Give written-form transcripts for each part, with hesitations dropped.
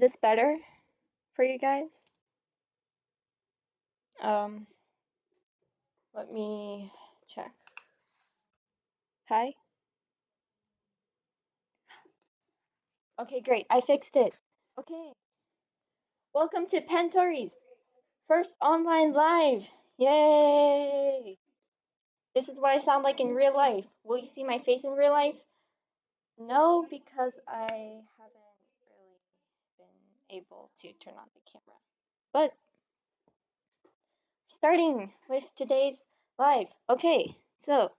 this better for you guys? Um, Let me check. Hi? Okay, great. I fixed it. Okay. Welcome to Pentori's first online live. Yay! This is what I sound like in real life. Will you see my face in real life? No, because I haven't really been able to turn on the camera. But starting with today's live. Okay, so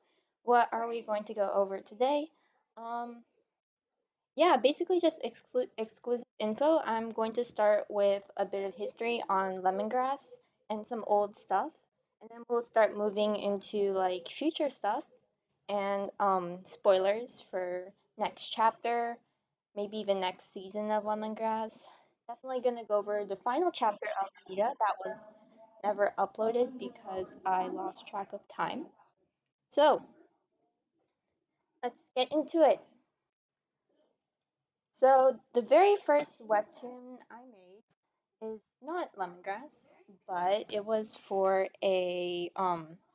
what are we going to go over today? Um, yeah, basically just exclusive info. I'm going to start with a bit of history on lemongrass and some old stuff, and then we'll start moving into like future stuff and spoilers for next chapter, maybe even next season of lemongrass. Definitely gonna go over the final chapter of Vita that was never uploaded because I lost track of time. So let's get into it. So the very first webtoon I made is not lemongrass, but it was for a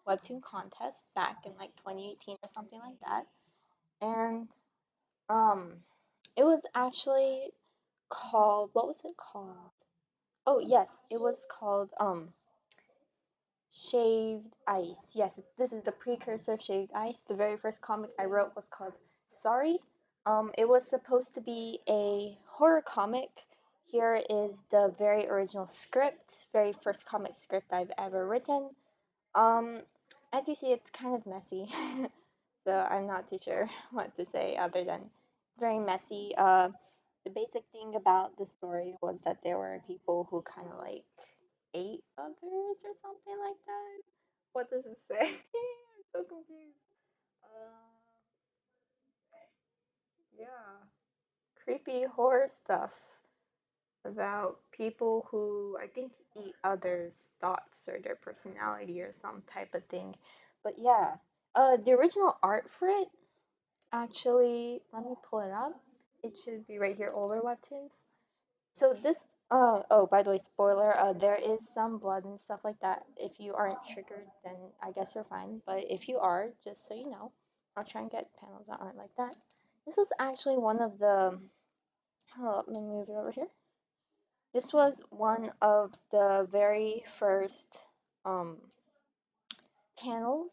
webtoon contest back in like 2018 or something like that. And um it was actually called, what was it called? Oh yes, it was called Shaved Ice. Yes, this is the precursor of Shaved Ice. The very first comic I wrote was called Sorry. It was supposed to be a horror comic. Here is the very original script, very first comic script I've ever written. Um, as you see, it's kind of messy, so I'm not too sure what to say other than it's very messy. The basic thing about the story was that there were people who kind of like ate others or something like that. What does it say? I'm so confused. Yeah, creepy horror stuff about people who I think eat others' thoughts or their personality or some type of thing. But yeah, the original art for it actually, let me pull it up. It should be right here, older webtoons. So this, oh, by the way, spoiler, there is some blood and stuff like that. If you aren't triggered, then I guess you're fine. But if you are, just so you know, I'll try and get panels that aren't like that. This was actually one of the, oh, let me move it over here. This was one of the very first um, panels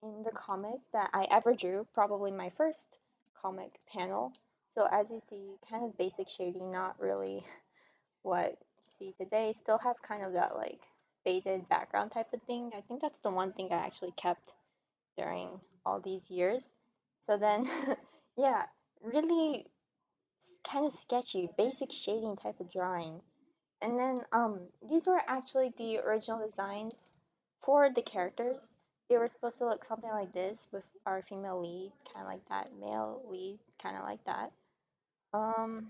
in the comic that I ever drew, probably my first comic panel. So as you see, kind of basic shading, not really what you see today. Still have kind of that like faded background type of thing. I think that's the one thing I actually kept during all these years. So then, yeah, really kind of sketchy, basic shading type of drawing. And then these were actually the original designs for the characters. They were supposed to look something like this with our female lead, kind of like that, male lead, kind of like that. Um,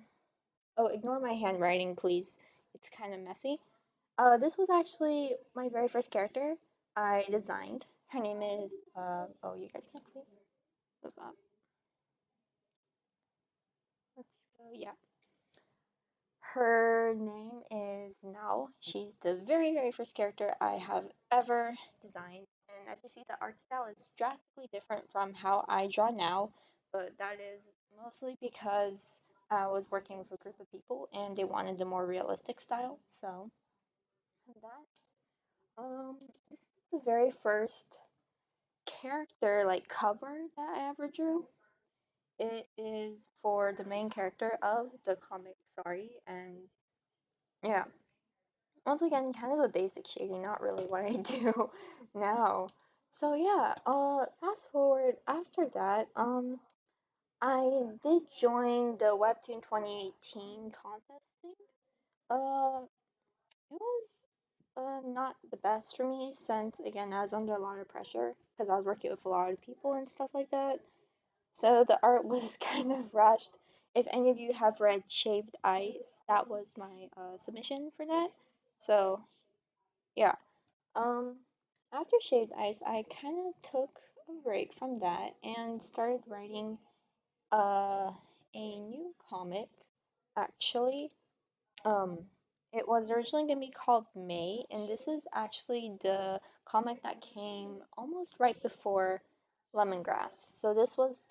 oh, ignore my handwriting, please. It's kind of messy. This was actually my very first character I designed. Her name is, oh, you guys can't see. Move up. Let's go, yeah. Her name is Now. She's the very, very first character I have ever designed. And as you see, the art style is drastically different from how I draw now, but that is mostly because I was working with a group of people and they wanted a more realistic style. So that this is the very first character like cover that I ever drew. It is for the main character of the comic, sorry, and yeah, once again, kind of a basic shading, not really what I do now. So yeah, fast forward after that, I did join the Webtoon 2018 contest thing. It was not the best for me since again I was under a lot of pressure because I was working with a lot of people and stuff like that. So the art was kind of rushed. If any of you have read Shaved Ice, that was my submission for that. So yeah. Um, After Shaved Ice, I kind of took a break from that and started writing uh, a new comic, actually. Um, it was originally going to be called May, and this is actually the comic that came almost right before Lemongrass. So this was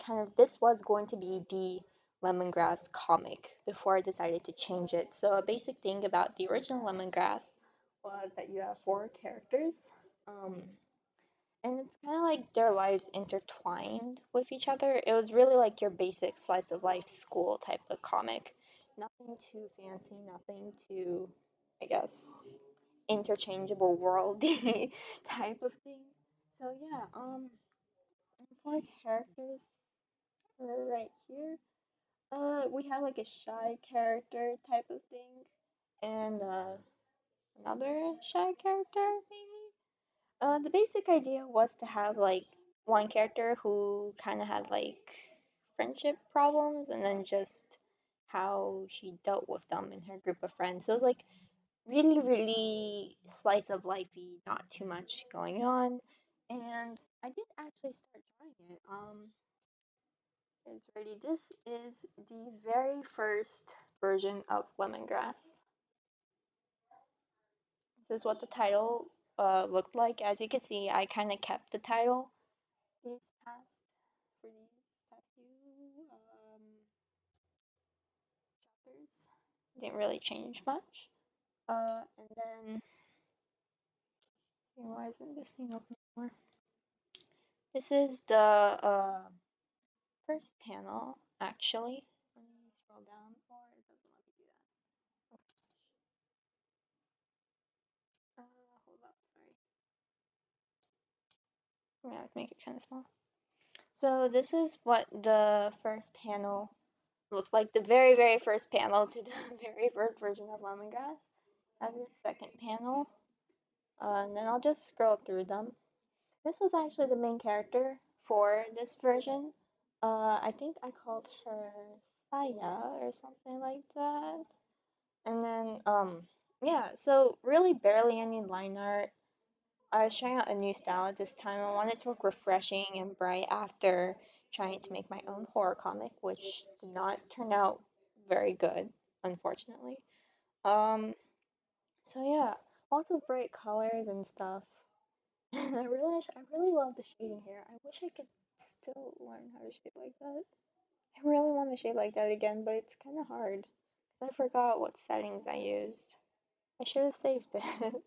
going to be the Lemongrass comic before I decided to change it. So a basic thing about the original Lemongrass was that you have four characters. Um, and it's kind of like their lives intertwined with each other. It was really like your basic slice of life school type of comic. Nothing too fancy, nothing too, I guess, interchangeable worldy type of thing. So yeah, four characters are right here. We have like a shy character type of thing, and another shy character maybe. The basic idea was to have like one character who kind of had like friendship problems and then just how she dealt with them in her group of friends. So it was like really, really slice of lifey, not too much going on. And I did actually start drawing it. Is ready. This is the very first version of Lemongrass. This is what the title looked like. As you can see, I kind of kept the title these past for these past few chapters. Didn't really change much. And then why isn't this thing open anymore? This is the first panel actually. Let me scroll down, or it doesn't let me do that. Hold up, sorry. I'm gonna make it kind of small. So this is what the first panel looked like. The very, very first panel to the very first version of Lemongrass. Have your second panel. And then I'll just scroll through them. This was actually the main character for this version. I think I called her Saya or something like that. And then, yeah, so really barely any line art. I was trying out a new style at this time. I wanted to look refreshing and bright after trying to make my own horror comic, which did not turn out very good, unfortunately. Um, so yeah, lots of bright colors and stuff. I really love the shading here. I wish I could still learn how to shade like that. I really want to shade like that again, but it's kind of hard. 'Cause I forgot what settings I used. I should have saved it.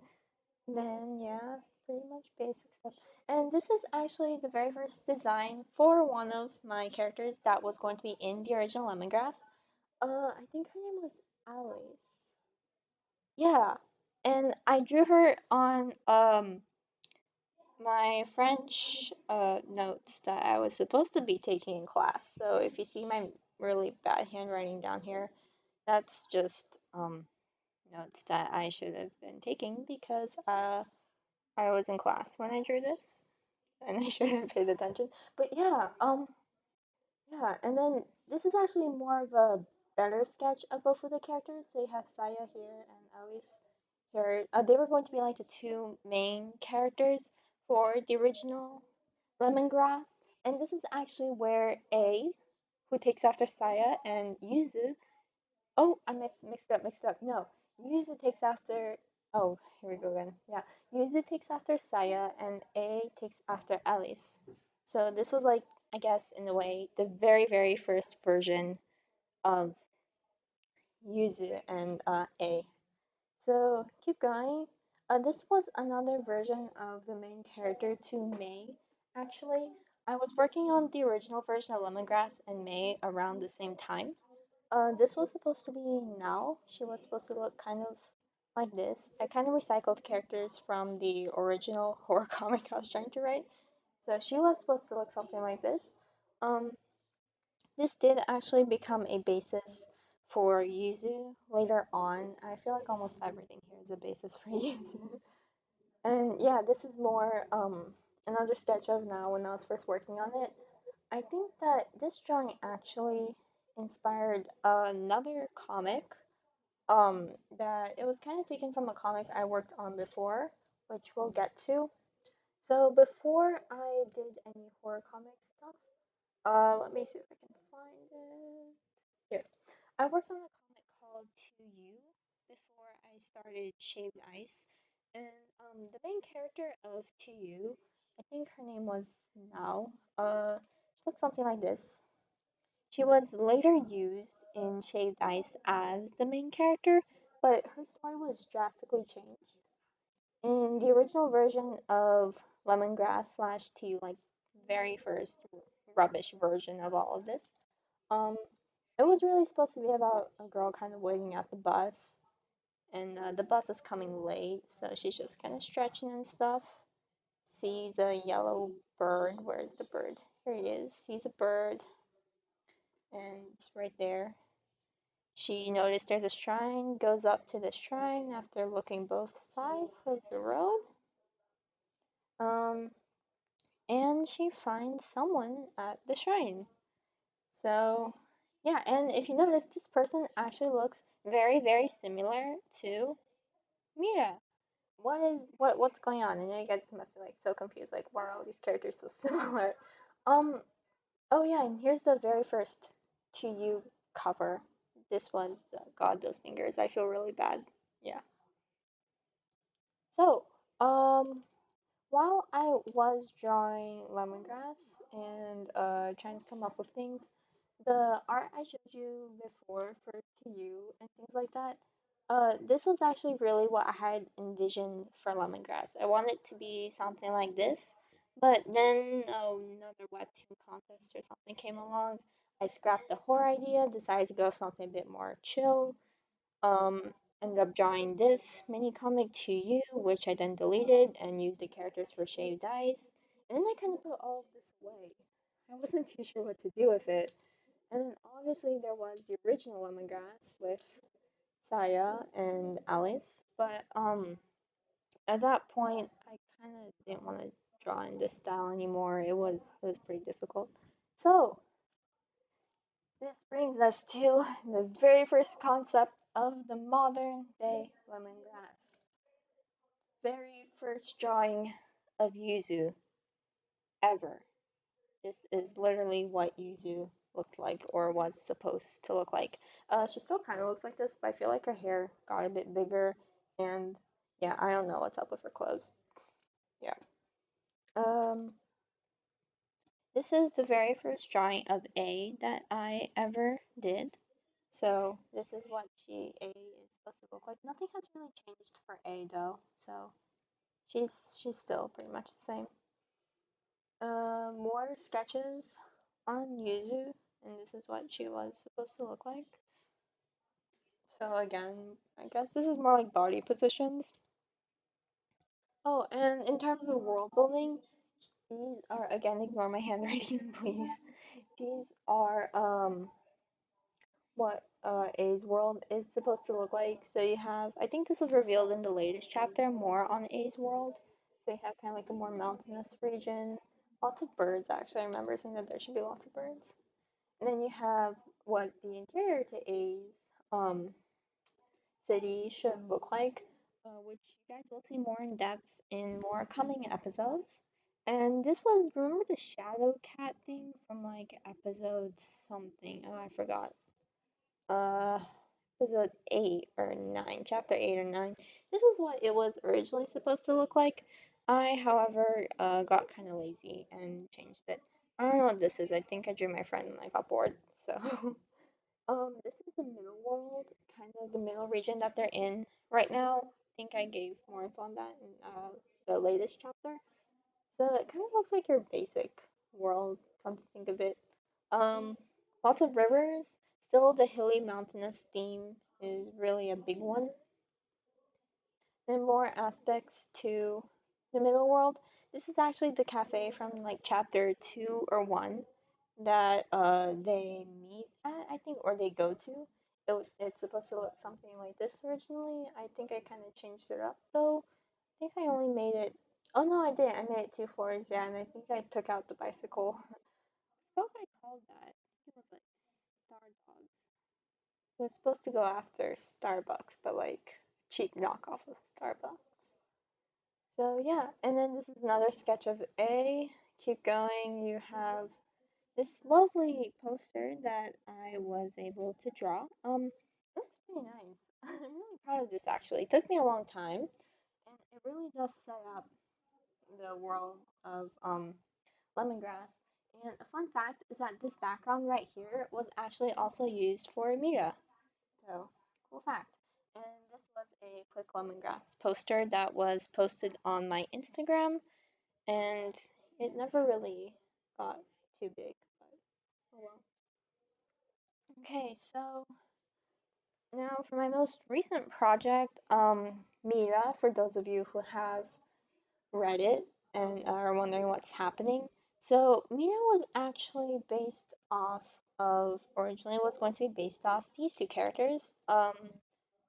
Then, yeah, pretty much basic stuff. And this is actually the very first design for one of my characters that was going to be in the original Lemongrass. I think her name was Alice. Yeah, and I drew her on my French notes that I was supposed to be taking in class. So if you see my really bad handwriting down here, that's just notes that I should have been taking because I was in class when I drew this and I should have paid attention. But yeah, yeah, and then this is actually more of a better sketch of both of the characters. So you have Saya here and Alice here. They were going to be like the two main characters for the original Lemongrass, and this is actually where A, who takes after Saya, and Yuzu. Oh, I mixed up. No, Yuzu takes after. Oh, here we go again. Yeah, Yuzu takes after Saya, and A takes after Alice. So this was like, I guess, in a way, the very, very first version of Yuzu and A. So keep going. This was another version of the main character to May. Actually, I was working on the original version of Lemongrass and May around the same time. This was supposed to be now. She was supposed to look kind of like this. I kind of recycled characters from the original horror comic I was trying to write. So she was supposed to look something like this. Um, this did actually become a basis for Yuzu later on. I feel like almost everything here is a basis for Yuzu. And yeah, this is more another sketch of now when I was first working on it. I think that this drawing actually inspired another comic that it was kind of taken from a comic I worked on before, which we'll get to. So before I did any horror comic stuff, let me see if I can find it. Here. I worked on a comic called To You. started Shaved Ice, and the main character of TU, I think her name was Now, she looked something like this. She was later used in Shaved Ice as the main character, but her story was drastically changed. In the original version of Lemongrass slash Tea, like very first rubbish version of all of this, um, it was really supposed to be about a girl kind of waiting at the bus, and the bus is coming late, so she's just kind of stretching and stuff. Sees a yellow bird. Where is the bird? Here it is. Sees a bird, and it's right there. She noticed there's a shrine, goes up to the shrine after looking both sides of the road. Um, and she finds someone at the shrine. So, yeah, and if you notice, this person actually looks very, very similar to Mira. What's going on? And you guys must be like so confused, like why are all these characters so similar? Um, oh yeah, and here's the very first To You cover. This was the God Those Fingers. I feel really bad. Yeah. So, while I was drawing lemongrass and trying to come up with things, the art I showed you before for To You and things like that, this was actually really what I had envisioned for lemongrass. I wanted it to be something like this, but then another webtoon contest or something came along. I scrapped the horror idea, decided to go with something a bit more chill, um, ended up drawing this mini comic To You, which I then deleted and used the characters for shaved ice. And then I kind of put all of this away. I wasn't too sure what to do with it. And then obviously there was the original Lemongrass with Saya and Alice. But at that point I kind of didn't want to draw in this style anymore. It was pretty difficult. So this brings us to the very first concept of the modern day lemongrass. Very first drawing of Yuzu ever. This is literally what Yuzu looked like or was supposed to look like. She still kind of looks like this, but I feel like her hair got a bit bigger, and yeah, I don't know what's up with her clothes. Yeah. Um, this is the very first drawing of A that I ever did. So this is what A is supposed to look like. Nothing has really changed for A though, so she's still pretty much the same. More sketches on Yuzu, and this is what she was supposed to look like. So again, I guess this is more like body positions. Oh, and in terms of world building, these are again ignore my handwriting, please. These are what A's world is supposed to look like. So you have, I think this was revealed in the latest chapter, more on A's world. So you have kind of like a more mountainous region, lots of birds. Actually, I remember saying that there should be lots of birds. And then you have what the interior to A's um city should look like, which you guys will see more in depth in more coming episodes. And this was, remember the shadow cat thing from like episode something? Oh, I forgot. Uh, episode 8 or 9, chapter 8 or 9. This was what it was originally supposed to look like. I, however, got kind of lazy and changed it. I don't know what this is. I think I drew my friend and I got bored. So, this is the middle world, kind of the middle region that they're in right now. I think I gave more info on that in the latest chapter. So it kind of looks like your basic world, come to think of it. Um, Lots of rivers. Still, the hilly mountainous theme is really a big one. Then more aspects to the middle world. This is actually the cafe from like chapter 2 or 1 that they meet at, I think, or they go to. It's supposed to look something like this originally. I think I kind of changed it up though. I think I only made it. Oh no, I didn't. I made it two floors, yeah, and I think I took out the bicycle. I forgot what I called that. It was like Star Dogs. It was supposed to go after Starbucks, but like cheap knockoff of Starbucks. So yeah, and then this is another sketch of A. Keep going. You have this lovely poster that I was able to draw. It looks pretty nice. I'm really proud of this actually. It took me a long time, and it really does set up the world of lemongrass. And a fun fact is that this background right here was actually also used for Mira. So, cool fact. And this was a quick lemongrass poster that was posted on my Instagram, and it never really got too big. But oh well. Okay, so now for my most recent project, Mira, for those of you who have read it and are wondering what's happening. So Mira was actually based off of originally was going to be based off these two characters.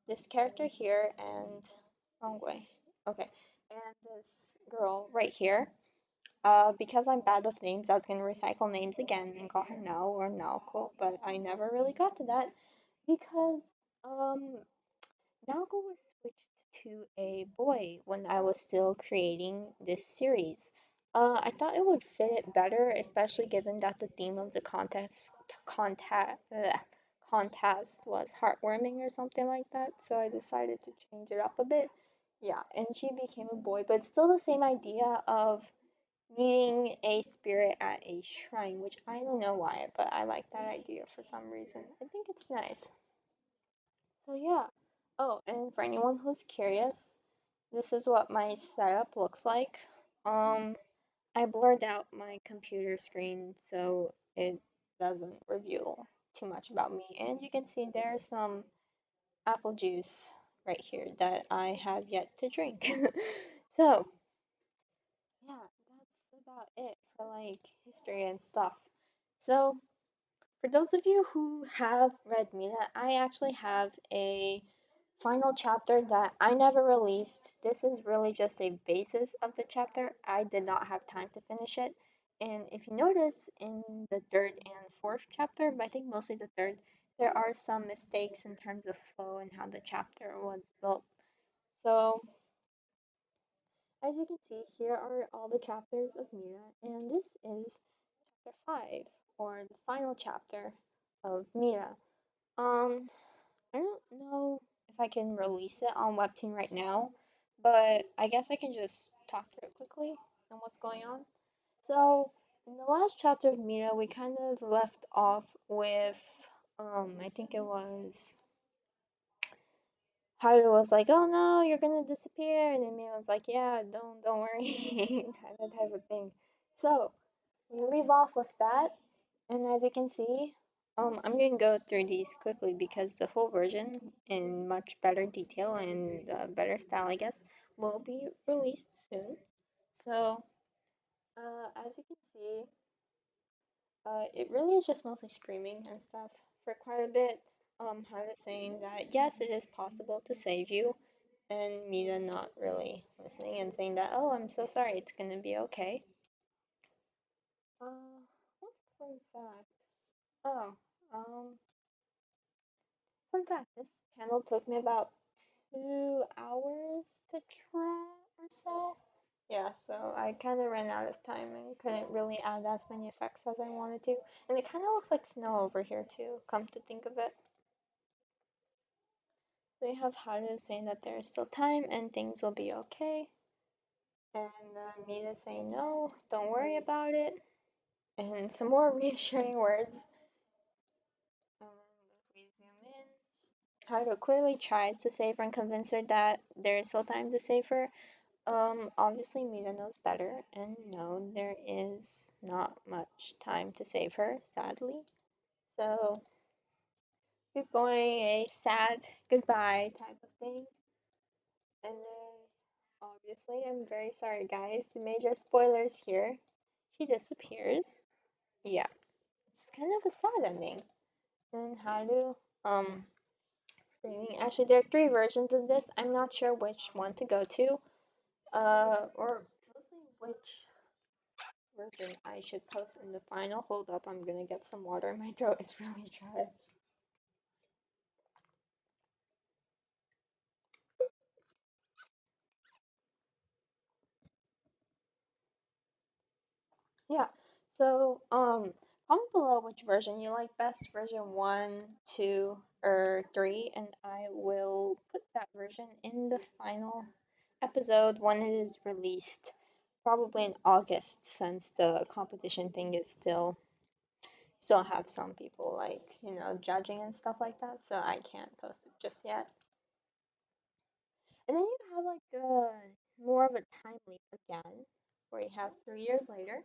This character here and wrong way. Okay. And this girl right here. Because I'm bad with names, I was gonna recycle names again and call her Nell or Nalco, but I never really got to that because um Naoko was switched to a boy when I was still creating this series. I thought it would fit it better, especially given that the theme of the contest was heartwarming or something like that. So I decided to change it up a bit. Yeah, and she became a boy, but it's still the same idea of meeting a spirit at a shrine, which I don't know why, but I like that idea for some reason. I think it's nice. So yeah. Oh, and for anyone who's curious, this is what my setup looks like. Um, I blurred out my computer screen so it doesn't reveal too much about me. And you can see there's some apple juice right here that I have yet to drink. So, yeah, that's about it for like history and stuff. So, for those of you who have read Mina, I actually have a final chapter that I never released. This is really just a basis of the chapter. I did not have time to finish it. And if you notice in the third and fourth chapter, but I think mostly the third, there are some mistakes in terms of flow and how the chapter was built. So, as you can see, here are all the chapters of Mira, and this is chapter 5, or the final chapter of Mira. Um, I don't know if I can release it on Webtoon right now, but I guess I can just talk through it quickly and what's going on. So, in the last chapter of Mira, we kind of left off with, I think it was Haru was like, "Oh no, you're gonna disappear," and then Mira was like, "Yeah, don't worry," kind of type of thing. So, we leave off with that, and as you can see, I'm gonna go through these quickly because the full version in much better detail and better style, I guess, will be released soon. So, as you can see, it really is just mostly screaming and stuff for quite a bit. Haru saying that yes, it is possible to save you, and Mita not really listening and saying that, oh, I'm so sorry, it's gonna be okay. What's a fun fact? Oh, um, fun fact, this panel took me about 2 hours to draw or so. Yeah, so I kind of ran out of time and couldn't really add as many effects as I wanted to. And it kind of looks like snow over here too, come to think of it. So you have Haru saying that there is still time and things will be okay. And Mita saying, no, don't worry about it. And some more reassuring words. And then if we zoom in, Haru clearly tries to save her and convince her that there is still time to save her. Obviously Mita knows better, and no, there is not much time to save her, sadly. So, keep going, a sad goodbye type of thing. And then, obviously, I'm very sorry, guys. Major spoilers here. She disappears. Yeah, it's kind of a sad ending. And how do, screaming. Actually, there are three versions of this. I'm not sure which one to go to. Or mostly which version I should post in the final. Hold up, I'm gonna get some water. My throat is really dry. Yeah. So, Comment below which version you like best, version 1, 2, or 3, and I will put that version in the final episode when it is released. Probably in August, since the competition thing is still have some people like, judging and stuff like that, so I can't post it just yet. And then you have like more of a time leap again, where you have 3 years later.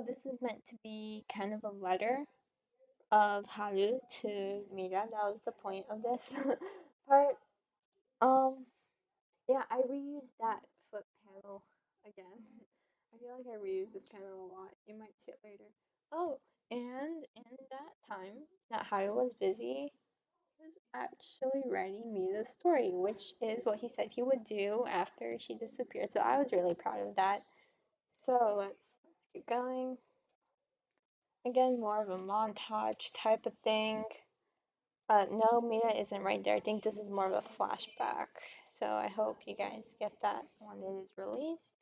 This is meant to be kind of a letter of Haru to Mira. That was the point of this part. Um, yeah, I reused that foot panel again. I feel like I reuse this panel a lot. You might see it later. Oh, and in that time that Haru was busy, he was actually writing me the story, which is what he said he would do after she disappeared. So I was really proud of that. So let's keep going. Again, more of a montage type of thing. No, Mira isn't right there. I think this is more of a flashback. So I hope you guys get that when it is released.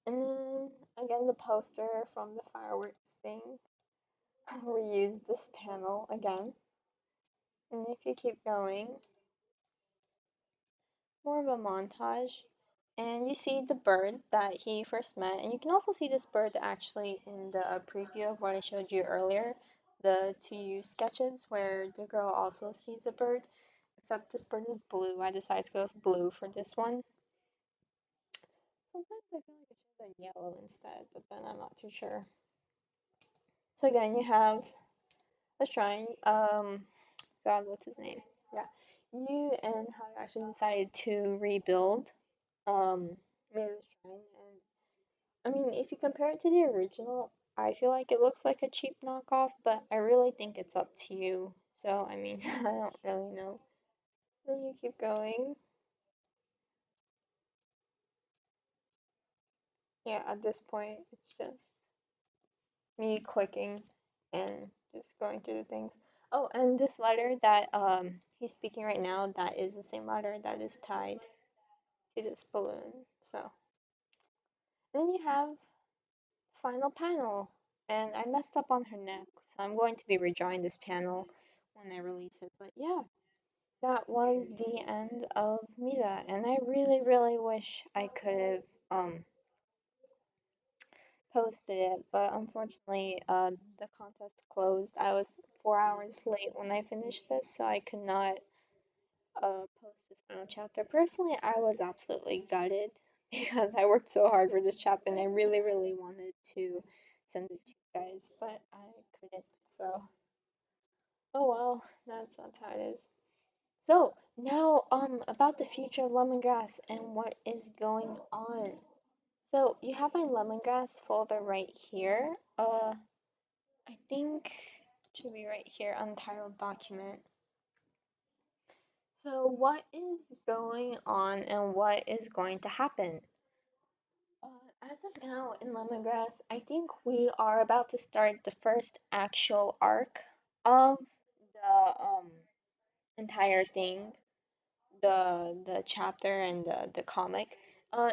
And then again, the poster from the fireworks thing. Reuse this panel again. And if you keep going, more of a montage. And you see the bird that he first met. And you can also see this bird actually in the preview of what I showed you earlier. The 2U sketches where the girl also sees a bird. Except this bird is blue. I decided to go with blue for this one. Sometimes I feel like I should have done yellow instead, but then I'm not too sure. So again, you have a shrine. God, what's his name? Yeah, you and how you actually decided to rebuild Mira's shrine, and I mean, if you compare it to the original, I feel like it looks like a cheap knockoff, but I really think it's up to you. So I mean, I don't really know. Then you keep going. Yeah, at this point, it's just me clicking and just going through the things. Oh, and this letter that he's speaking right now, that is the same letter that is tied to this balloon. So then you have final panel, and I messed up on her neck, so I'm going to be redrawing this panel when I release it. But yeah, that was the end of Mira, and I really, really wish I could have posted it, but unfortunately, the contest closed. I was 4 hours late when I finished this, so I could not post this final chapter. Personally, I was absolutely gutted because I worked so hard for this chapter and I really, really wanted to send it to you guys, but I couldn't. So, oh well, that's how it is. So now, about the future of lemongrass and what is going on. So you have my lemongrass folder right here. I think it should be right here, untitled document. So what is going on and what is going to happen? As of now in Lemongrass, I think we are about to start the first actual arc of the entire thing, the chapter and the comic.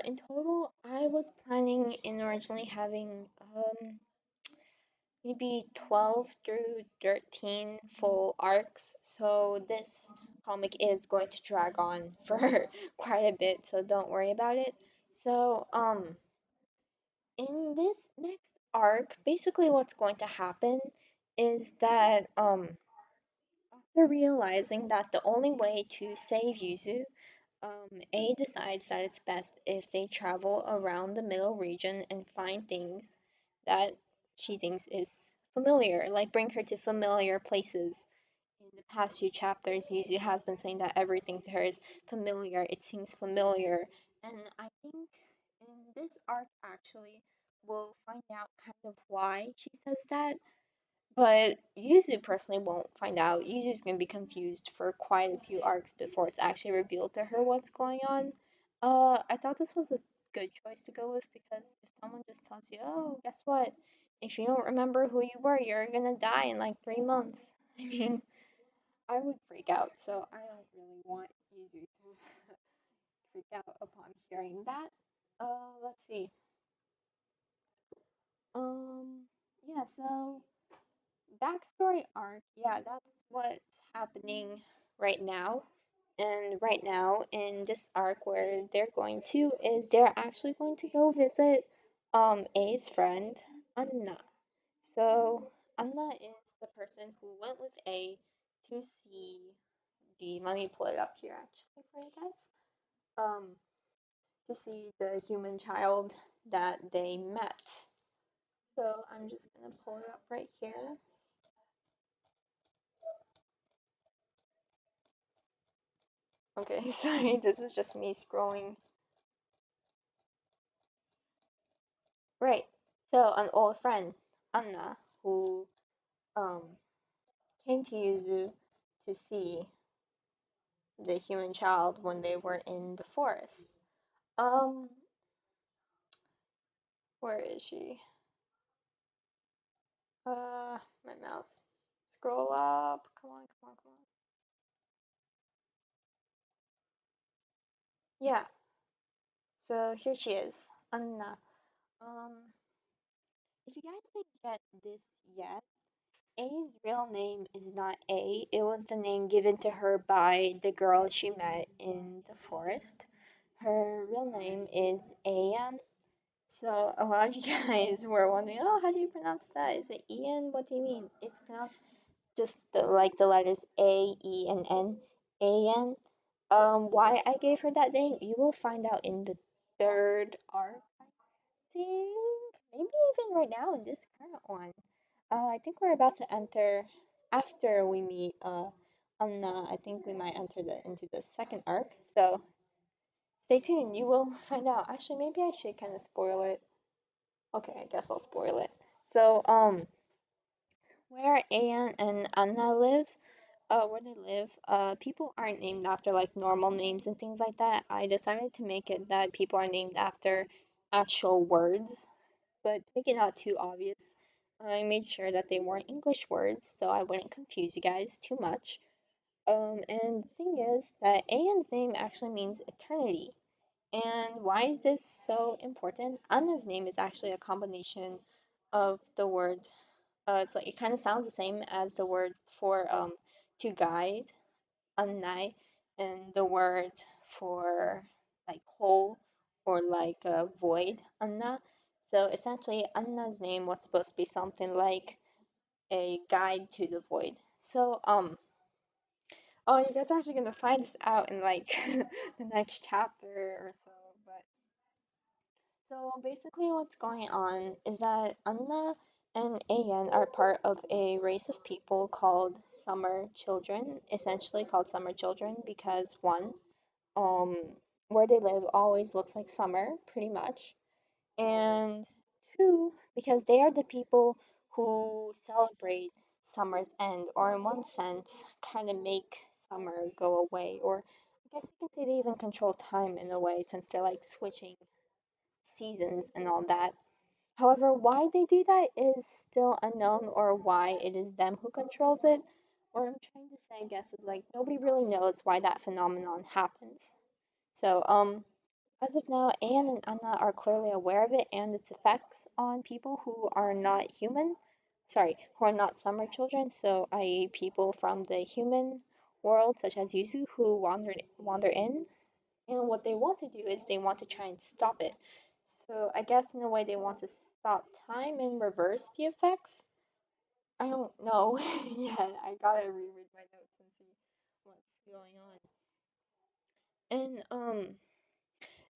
In total, I was planning in originally having maybe 12 through 13 full arcs. So this comic is going to drag on for quite a bit, so don't worry about it. So, in this next arc, basically what's going to happen is that after realizing that the only way to save Yuzu, A decides that it's best if they travel around the middle region and find things that she thinks is familiar, like bring her to familiar places. In the past few chapters, Yuzu has been saying that everything to her is familiar, it seems familiar, and I think in this arc actually we'll find out kind of why she says that, but Yuzu personally won't find out. Yuzu's gonna be confused for quite a few arcs before it's actually revealed to her what's going on. I thought this was a good choice to go with because if someone just tells you, oh, guess what? If you don't remember who you were, you're gonna die in like 3 months. I mean, I would freak out, so I don't really want Yuzu to freak out upon hearing that. Let's see. Yeah, so backstory arc, yeah, that's what's happening right now. And right now in this arc where they're going to is they're actually going to go visit A's friend, Anna. So Anna is the person who went with A to see the, let me pull it up here actually for you guys. Um to see the human child that they met. So I'm just gonna pull it up right here. Okay, sorry, this is just me scrolling. Right. So an old friend, Anna, who um came to Yuzu to see the human child when they were in the forest. Um, where is she? My mouse. Scroll up. Come on, come on, come on. Yeah. So here she is, Anna. Um, if you guys didn't get this yet, A's real name is not A. It was the name given to her by the girl she met in the forest. Her real name is Ayan. So a lot of you guys were wondering, oh, how do you pronounce that? Is it Ian? What do you mean? It's pronounced just like the letters A, E, and N. Ayan. Why I gave her that name, you will find out in the third arc, I think. Maybe even right now in this current one. I think we're about to enter after we meet Anna. I think we might enter into the second arc. So stay tuned. You will find out. Actually, maybe I should kind of spoil it. Okay, I guess I'll spoil it. So where Ayan and Anna lives, where they live, people aren't named after like normal names and things like that. I decided to make it that people are named after actual words, but to make it not too obvious, I made sure that they weren't English words, so I wouldn't confuse you guys too much. And the thing is that Ayan's name actually means eternity. And why is this so important? Anna's name is actually a combination of the word. It's like it kind of sounds the same as the word for to guide, annai, and the word for like hole or like void, Anna. So essentially, Anna's name was supposed to be something like a guide to the void. So oh, you guys are actually gonna find this out in like the next chapter or so. But so basically, what's going on is that Anna and Ayan are part of a race of people called summer children, essentially called summer children because one, um, where they live always looks like summer, pretty much, and two, because they are the people who celebrate summer's end, or in one sense, kind of make summer go away, or I guess you can say they even control time in a way since they're like switching seasons and all that. However, why they do that is still unknown, or why it is them who controls it. What I'm trying to say, I guess, is like nobody really knows why that phenomenon happens. So, as of now, Anne and Anna are clearly aware of it and its effects on people who are not human, sorry, who are not summer children, so i.e. people from the human world, such as Yuzu, who wander in, and what they want to do is they want to try and stop it. So I guess in a way they want to stop time and reverse the effects. I don't know yet. I gotta reread my notes and see what's going on. And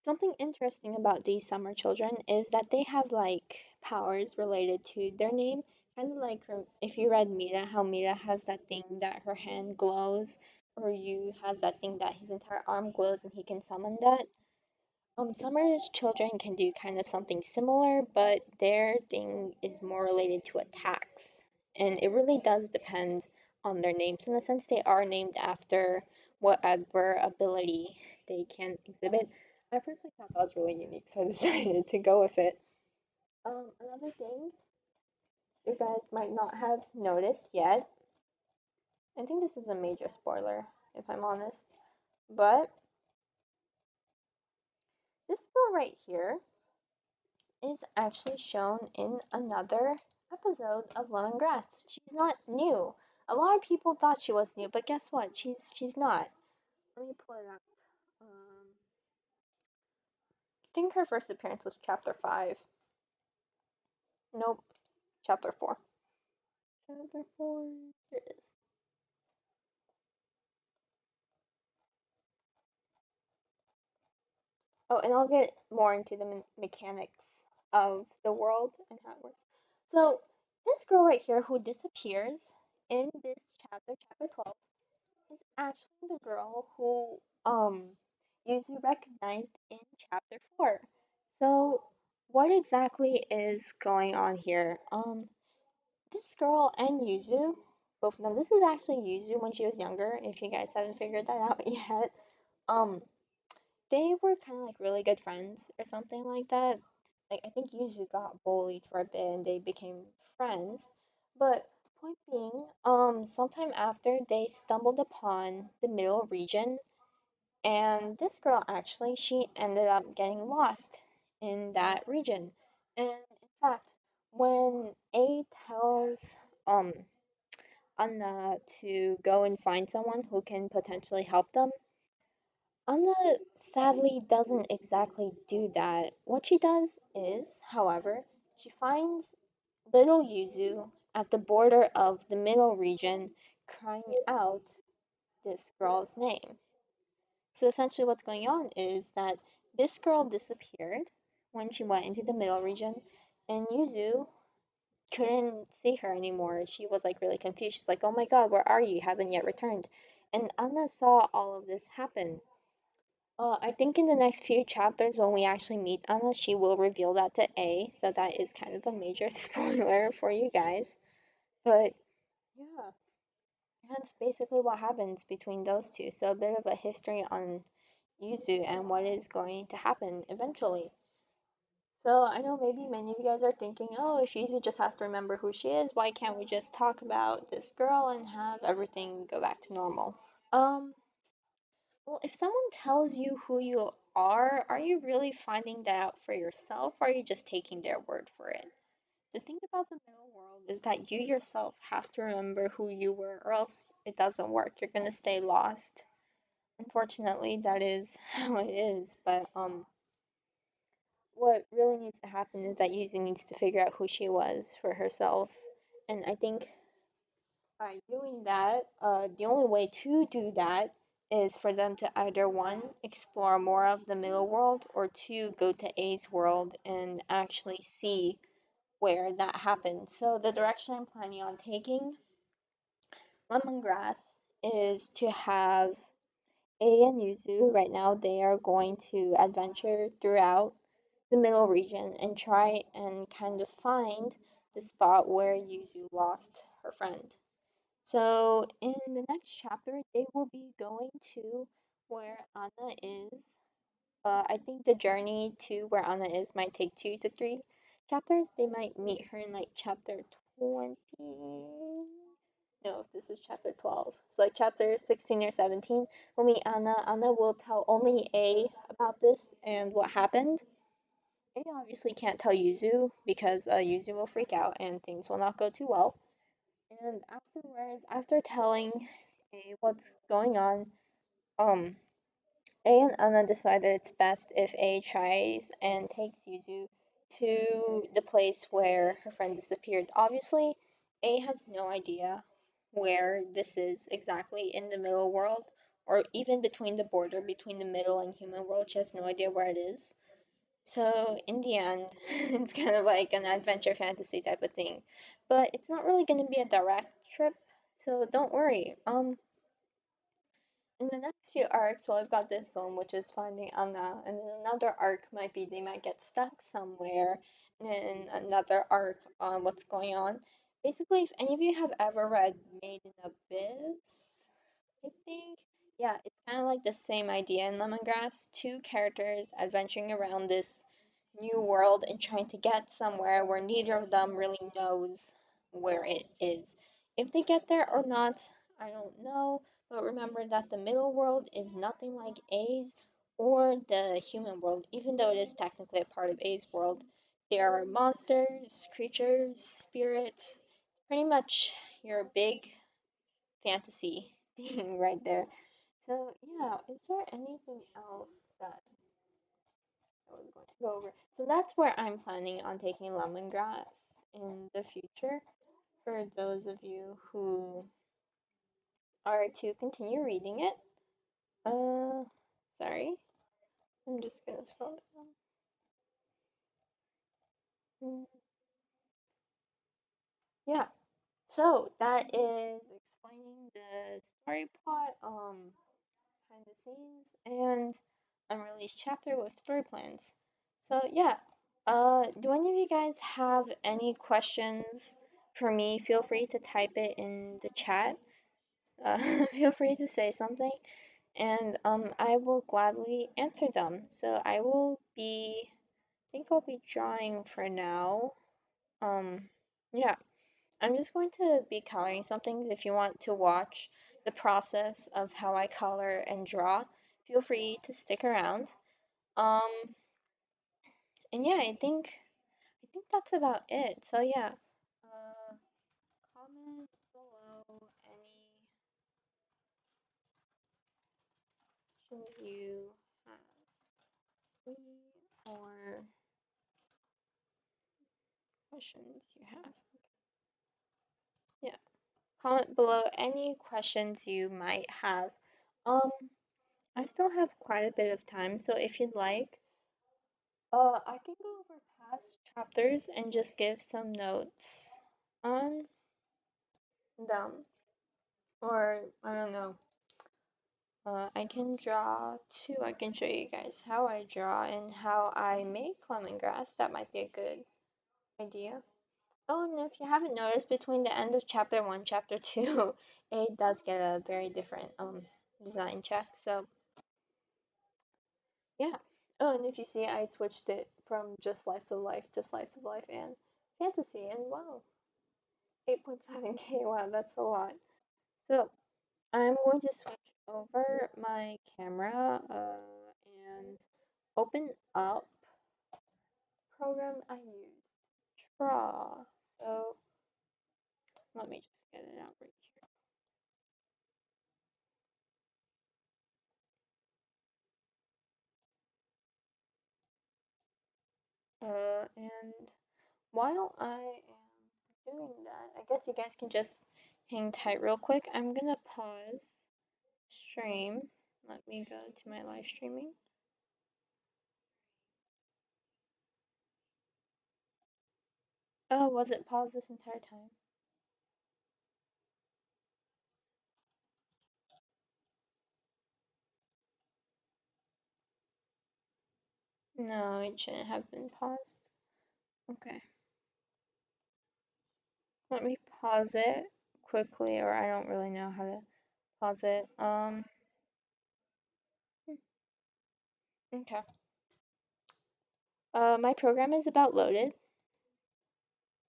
something interesting about these summer children is that they have like powers related to their name. Kind of like if you read Mira, how Mira has that thing that her hand glows, or Yu has that thing that his entire arm glows and he can summon that. Summer's children can do kind of something similar, but their thing is more related to attacks. And it really does depend on their names. In a sense, they are named after whatever ability they can exhibit. I personally thought that was really unique, so I decided to go with it. Another thing you guys might not have noticed yet, I think this is a major spoiler, if I'm honest, but this girl right here is actually shown in another episode of Lemongrass. She's not new. A lot of people thought she was new, but guess what? She's not. Let me pull it up. I think her first appearance was chapter 5. Nope, chapter 4. Chapter 4. Here it is. Oh, and I'll get more into the mechanics of the world and how it works. So, this girl right here who disappears in this chapter, chapter 12, is actually the girl who Yuzu recognized in chapter 4. So, what exactly is going on here? This girl and Yuzu, both of them, this is actually Yuzu when she was younger, if you guys haven't figured that out yet. Um, they were kind of like really good friends or something like that. Like I think Yuzu got bullied for a bit and they became friends. But point being, sometime after they stumbled upon the middle region, and this girl actually she ended up getting lost in that region. And in fact, when A tells Anna to go and find someone who can potentially help them, Anna sadly doesn't exactly do that. What she does is, however, she finds little Yuzu at the border of the middle region crying out this girl's name. So essentially, what's going on is that this girl disappeared when she went into the middle region, and Yuzu couldn't see her anymore. She was like really confused. She's like, "Oh my God, where are you? You haven't yet returned." And Anna saw all of this happen. I think in the next few chapters, when we actually meet Anna, she will reveal that to A, so that is kind of a major spoiler for you guys. But yeah, that's basically what happens between those two. So a bit of a history on Yuzu and what is going to happen eventually. So I know maybe many of you guys are thinking, oh, if Yuzu just has to remember who she is, why can't we just talk about this girl and have everything go back to normal? Um, Well, if someone tells you who you are you really finding that out for yourself, or are you just taking their word for it? The thing about the middle world is that you yourself have to remember who you were, or else it doesn't work. You're gonna stay lost. Unfortunately, that is how it is. But what really needs to happen is that Yuzu needs to figure out who she was for herself, and I think by doing that, the only way to do that is for them to either one, explore more of the middle world, or two, go to A's world and actually see where that happened. So the direction I'm planning on taking Lemongrass is to have A and Yuzu. Right now, they are going to adventure throughout the middle region and try and kind of find the spot where Yuzu lost her friend. So in the next chapter, they will be going to where Anna is. I think the journey to where Anna is might take 2 to 3 chapters. They might meet her in like chapter 20. No, if this is chapter 12. So like chapter 16 or 17, we'll meet Anna. Anna will tell only A about this and what happened. A obviously can't tell Yuzu because Yuzu will freak out and things will not go too well. And afterwards, after telling A what's going on, um, A and Anna decided it's best if A tries and takes Yuzu to the place where her friend disappeared. Obviously, A has no idea where this is exactly in the middle world, or even between the border between the middle and human world. She has no idea where it is. So in the end, it's kind of like an adventure fantasy type of thing. But it's not really going to be a direct trip, so don't worry. In the next few arcs, well, I've got this one, which is finding Anna, and then another arc might be they might get stuck somewhere, and then another arc on what's going on. Basically, if any of you have ever read Made in Abyss, I think, yeah, it's kind of like the same idea in Lemongrass. Two characters adventuring around this new world and trying to get somewhere where neither of them really knows where it is. If they get there or not, I don't know, but remember that the middle world is nothing like A's or the human world, even though it is technically a part of A's world. They are monsters, creatures, spirits, pretty much your big fantasy thing right there. So yeah, is there anything else that I was going to go over? So that's where I'm planning on taking lemongrass in the future for those of you who are to continue reading it. Sorry, I'm just gonna scroll down. Mm, yeah, so that is explaining the story plot, behind the scenes, and unreleased chapter with story plans. So yeah, do any of you guys have any questions for me? Feel free to type it in the chat. Feel free to say something, and I will gladly answer them. So I think I'll be drawing for now. Yeah. I'm just going to be coloring some things. If you want to watch the process of how I color and draw, feel free to stick around. Um, and yeah, I think that's about it. So yeah, comment below any questions you have for me or questions you have. Yeah, comment below any questions you might have. Um, I still have quite a bit of time, so if you'd like, I can go over past chapters and just give some notes on them. Or, I don't know. I can draw too. I can show you guys how I draw and how I make lemongrass. That might be a good idea. Oh, and if you haven't noticed, between the end of chapter 1, chapter 2, it does get a very different design check. So, yeah. Oh, and if you see, I switched it from just slice of life to slice of life and fantasy, and wow, 8.7K, wow, that's a lot. So I'm going to switch over my camera and open up program I used, Draw. So let me just get it out right here. And while I am doing that, I guess you guys can just hang tight real quick. I'm gonna pause stream. Let me go to my live streaming. Oh, was it paused this entire time? No, it shouldn't have been paused. Okay. Let me pause it quickly, or I don't really know how to pause it. Okay. My program is about loaded.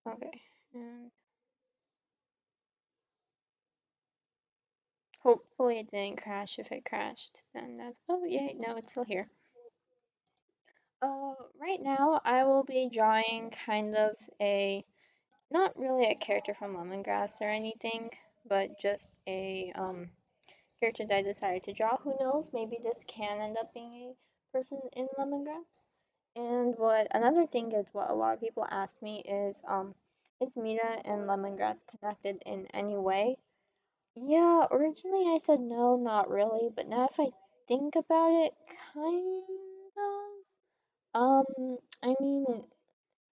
Okay. And hopefully it didn't crash. If it crashed, then that's, oh yay, no, it's still here. Right now I will be drawing kind of not really a character from Lemongrass or anything, but just a character that I decided to draw. Who knows? Maybe this can end up being a person in Lemongrass. And what another thing is, what a lot of people ask me is Mita and Lemongrass connected in any way? Yeah, originally I said no, not really, but now if I think about it, kind of. I mean,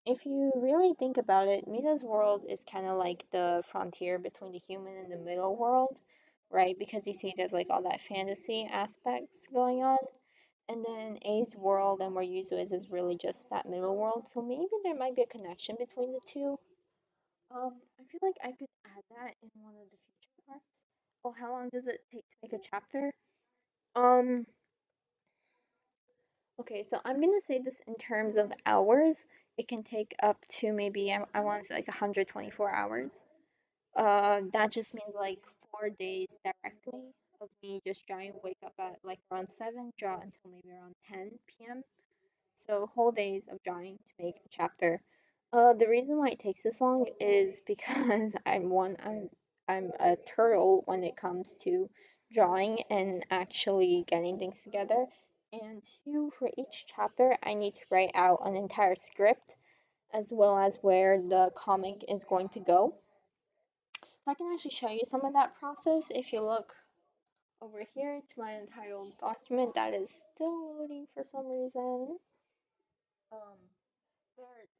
if you really think about it, Mita's world is kind of like the frontier between the human and the middle world, right? Because you see there's like all that fantasy aspects going on. And then A's world and where Yuzu is really just that middle world. So maybe there might be a connection between the two. I feel like I could add that in one of the future parts. Oh, how long does it take to make a chapter? Um, okay, so I'm gonna say this in terms of hours. It can take up to maybe I want to say like 124 hours. That just means like 4 days directly of me just drawing. Wake up at like around 7, draw until maybe around 10 p.m. So whole days of drawing to make a chapter. The reason why it takes this long is because I'm a turtle when it comes to drawing and actually getting things together. And two, for each chapter, I need to write out an entire script as well as where the comic is going to go. So I can actually show you some of that process if you look over here to my entitled document that is still loading for some reason. Um,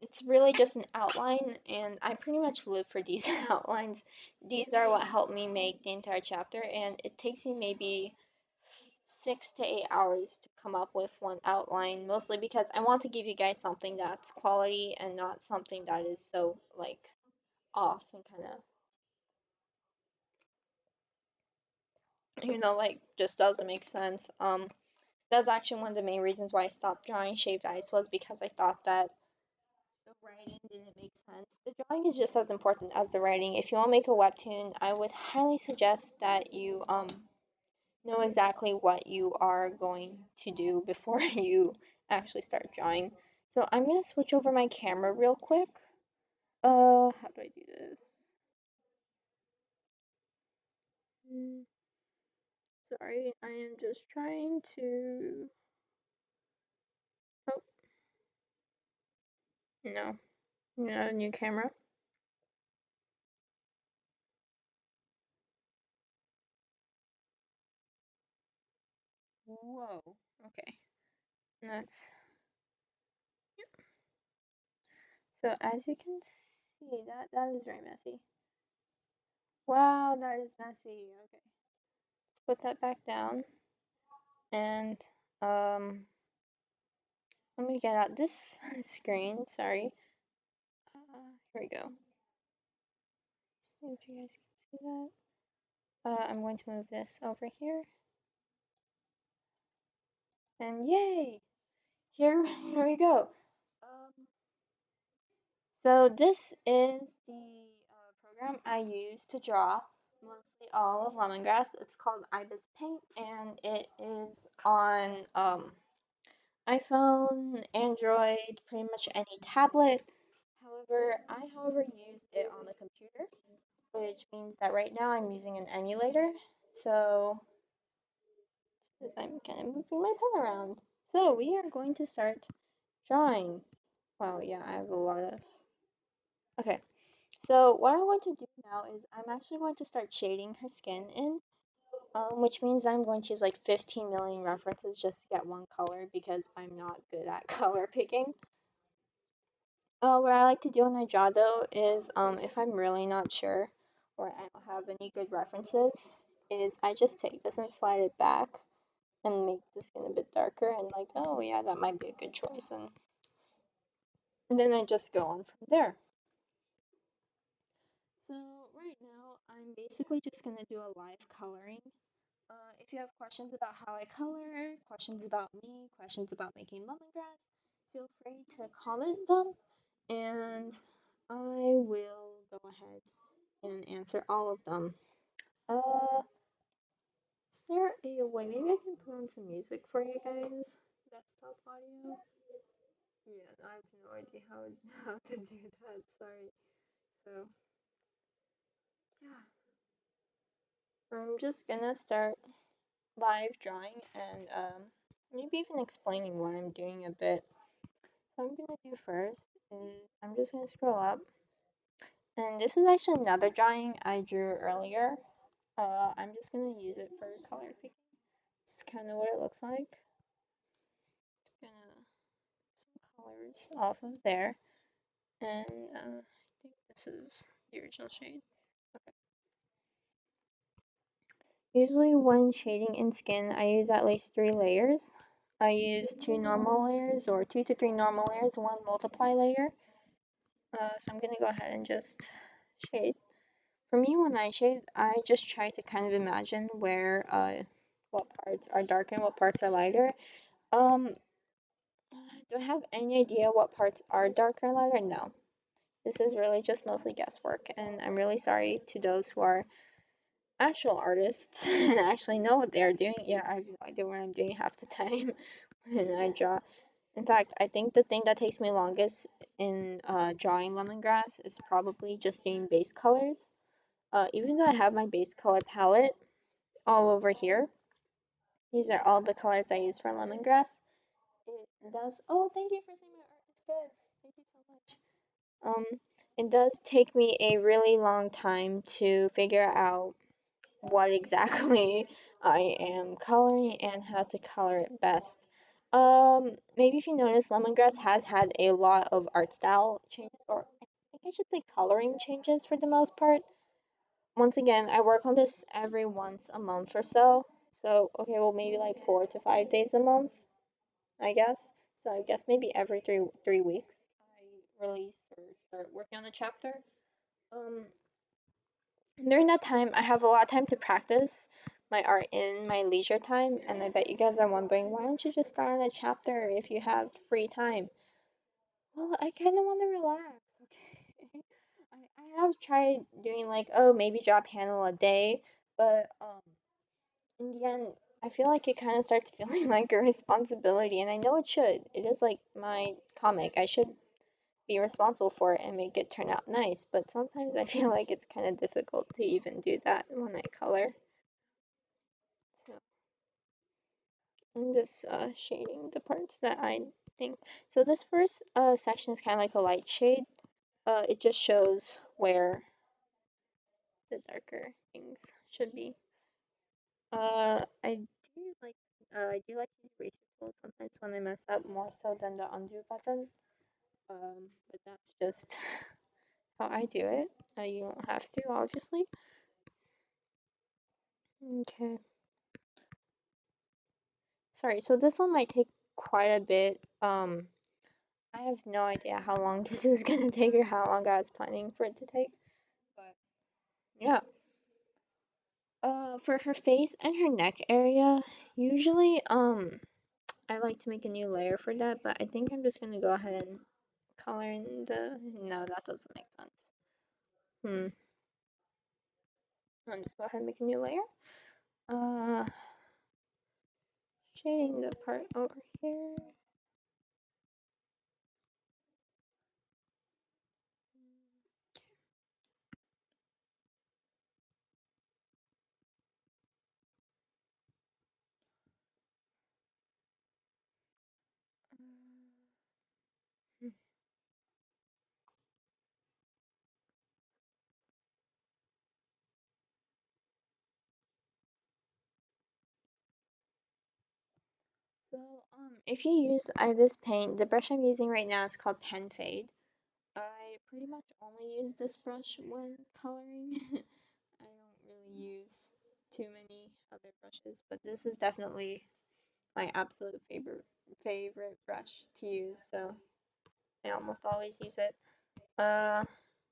it's really just an outline, and I pretty much live for these outlines. These are what help me make the entire chapter, and it takes me maybe 6 to 8 hours to come up with one outline, mostly because I want to give you guys something that's quality and not something that is so like off and kind of like just doesn't make sense. That's actually one of the main reasons why I stopped drawing shaved ice was because I thought that the writing didn't make sense. The drawing is just as important as the writing. If you want to make a webtoon, I would highly suggest that you know exactly what you are going to do before you actually start drawing. So I'm gonna switch over my camera real quick. How do I do this? Hmm, sorry, I am just trying to. Oh no, no new camera. Whoa. Okay. That's so as you can see that is very messy. Wow, that is messy. Okay. Put that back down and um let me get out this screen. Sorry. Here we go. See if you guys can see that. I'm going to move this over here. And yay! Here we go. Um, so this is the program I use to draw mostly all of Lemongrass. It's called Ibis Paint, and it is on iPhone, Android, pretty much any tablet. However, use it on the computer, which means that right now I'm using an emulator. So, as I'm kind of moving my pen around. So, we are going to start drawing. Wow, yeah, I have a lot of. Okay, so what I'm going to do now is I'm actually going to start shading her skin in, which means I'm going to use like 15 million references just to get one color because I'm not good at color picking. What I like to do when I draw though is if I'm really not sure or I don't have any good references, is I just take this and slide it back and make the skin a bit darker and like, oh yeah, that might be a good choice and then I just go on from there. So right now I'm basically just gonna do a live coloring. If you have questions about how I color, questions about me, questions about making lemongrass, feel free to comment them and I will go ahead and answer all of them. Uh, is there a way? Maybe I can put on some music for you guys. Desktop audio. Yeah, I have no idea how to do that. Sorry. So yeah, I'm just gonna start live drawing and maybe even explaining what I'm doing a bit. What I'm gonna do first is I'm just gonna scroll up, and this is actually another drawing I drew earlier. I'm just gonna use it for color picking. It's kind of what it looks like. Gonna some colors off of there, and I think this is the original shade. Okay. Usually when shading in skin, I use at least 3 layers. I use 2 normal layers or 2 to 3 normal layers, one multiply layer. So I'm gonna go ahead and just shade. For me, when I shade, I just try to kind of imagine where what parts are darker and what parts are lighter. Um, do I have any idea what parts are darker and lighter? No. This is really just mostly guesswork, and I'm really sorry to those who are actual artists and actually know what they're doing. Yeah, I have no idea what I'm doing half the time when I draw. In fact, I think the thing that takes me longest in drawing lemongrass is probably just doing base colors. Even though I have my base color palette all over here, these are all the colors I use for lemongrass. It does. Oh, thank you for saying my art is good. Thank you so much. It does take me a really long time to figure out what exactly I am coloring and how to color it best. Maybe if you notice, lemongrass has had a lot of art style changes, or I think I should say coloring changes for the most part. Once again, I work on this every once a month or so. So, okay, well, maybe like 4 to 5 days a month, I guess. So I guess maybe every three weeks I release or start working on a chapter. Um, During that time, I have a lot of time to practice my art in my leisure time, and I bet you guys are wondering, why don't you just start on a chapter if you have free time? Well, I kind of want to relax, okay? I have tried doing like, oh, maybe drop panel a day, but in the end, I feel like it kind of starts feeling like a responsibility, and I know it should. It is like my comic. I should be responsible for it and make it turn out nice, but sometimes I feel like it's kind of difficult to even do that when I color. So I'm just shading the parts that I think. So this first section is kind of like a light shade. It just shows where the darker things should be. I do like to use eraser tools sometimes when I mess up more so than the undo button. But that's just how I do it. You don't have to, obviously. Okay. Sorry, so this one might take quite a bit. I have no idea how long this is gonna take or how long I was planning for it to take. But yeah. For her face and her neck area, usually I like to make a new layer for that, but I think I'm just gonna go ahead and color in the no, that doesn't make sense. Hmm. I'll just go ahead and make a new layer. Uh Shading the part over here. Hmm. So, if you use Ibis Paint, the brush I'm using right now is called Pen Fade. I pretty much only use this brush when coloring. I don't really use too many other brushes, but this is definitely my absolute favorite brush to use, so I almost always use it. I'm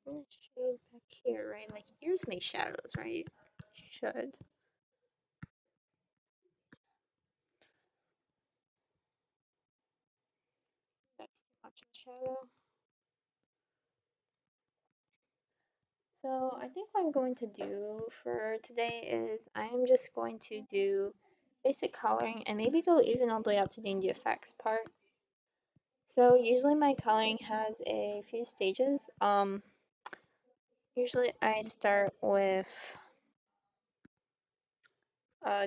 gonna shade back here, right? Like here's my shadows, right? Should. That's too much in shadow. So I think what I'm going to do for today is I'm just going to do basic coloring and maybe go even all the way up to doing the effects part. So usually my coloring has a few stages. Usually I start with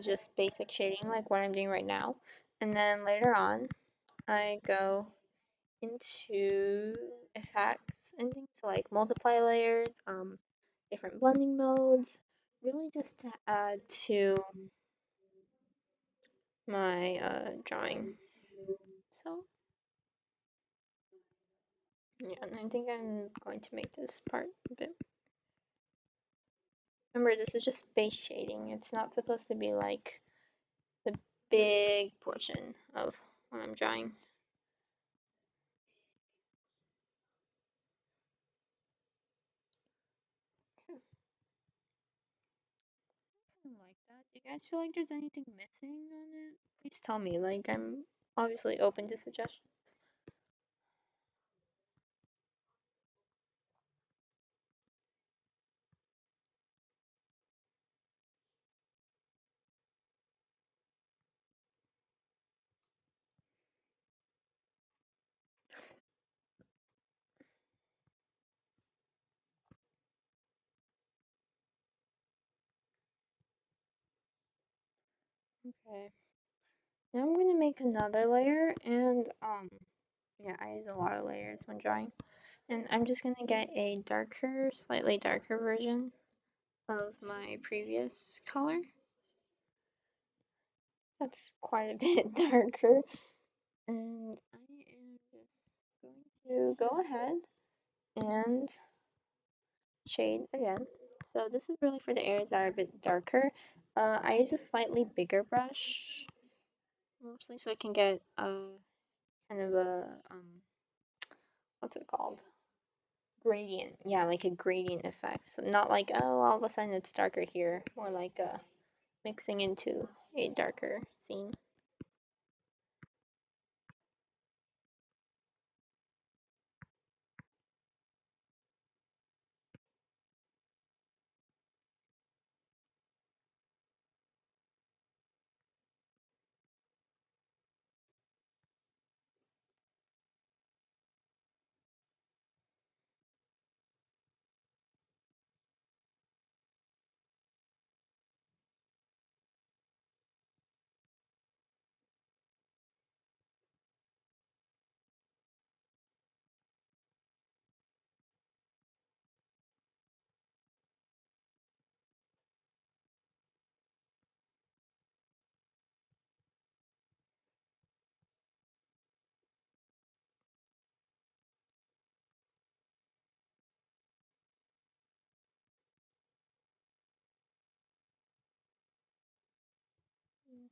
just basic shading like what I'm doing right now. And then later on I go into effects and things like multiply layers, different blending modes, really just to add to my drawing. So yeah, and I think I'm going to make this part a bit. Remember, this is just base shading. It's not supposed to be like the big portion of what I'm drawing. Okay. I like that. Do you guys feel like there's anything missing on it? Please tell me. Like, I'm obviously open to suggestions. Okay. Now I'm gonna make another layer and yeah, I use a lot of layers when drawing. And I'm just gonna get a darker, slightly darker version of my previous color. That's quite a bit darker. And I am just going to go ahead and shade again. So this is really for the areas that are a bit darker. I use a slightly bigger brush, mostly so I can get a kind of a what's it called? Gradient. Yeah, like a gradient effect. So not like, oh, all of a sudden it's darker here. More like mixing into a darker scene.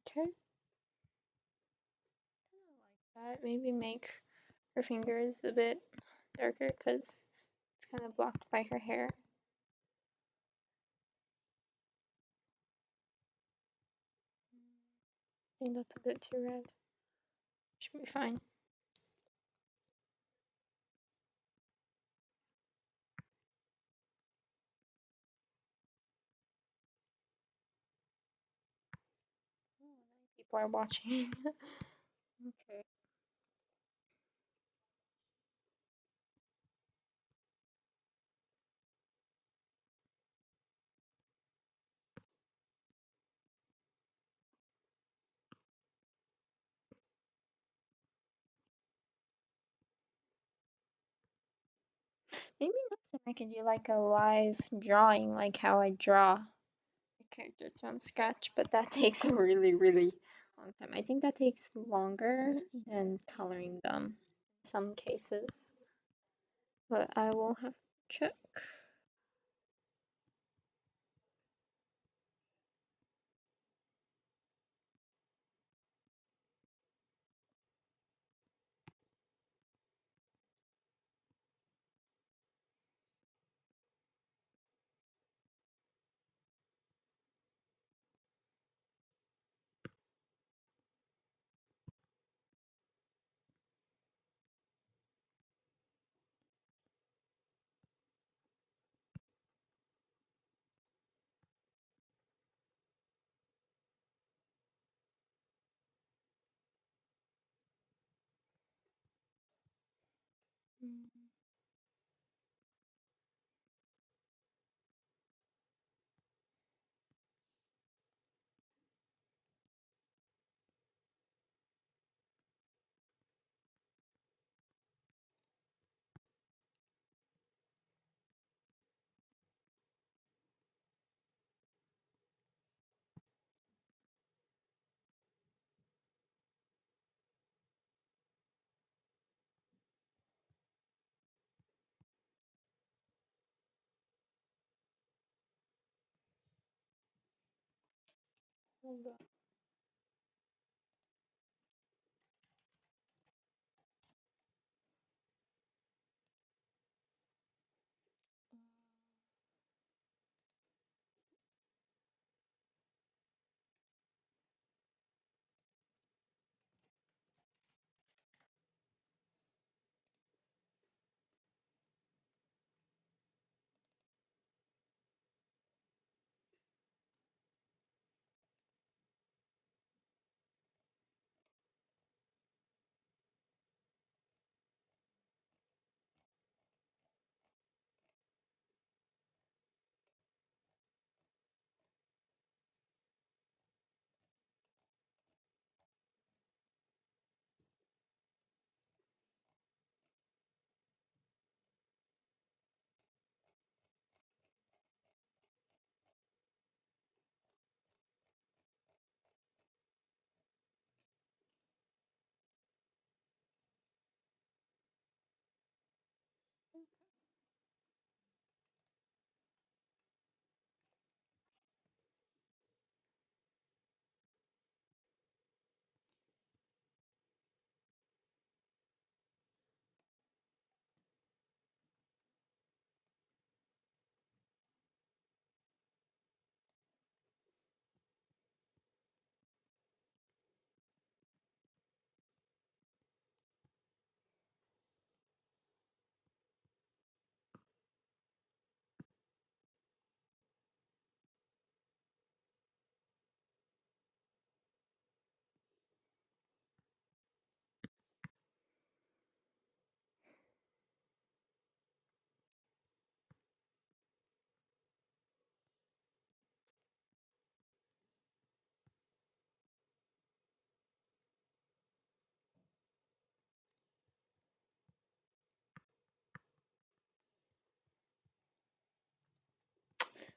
Okay. That maybe make her fingers a bit darker because it's kind of blocked by her hair. I think that's a bit too red. Should be fine. People are watching. Okay. Maybe next time I can do like a live drawing, like how I draw the characters from scratch, but that takes a really, really long time. I think that takes longer than coloring them in some cases, but I will have to check. Mm. Hold on.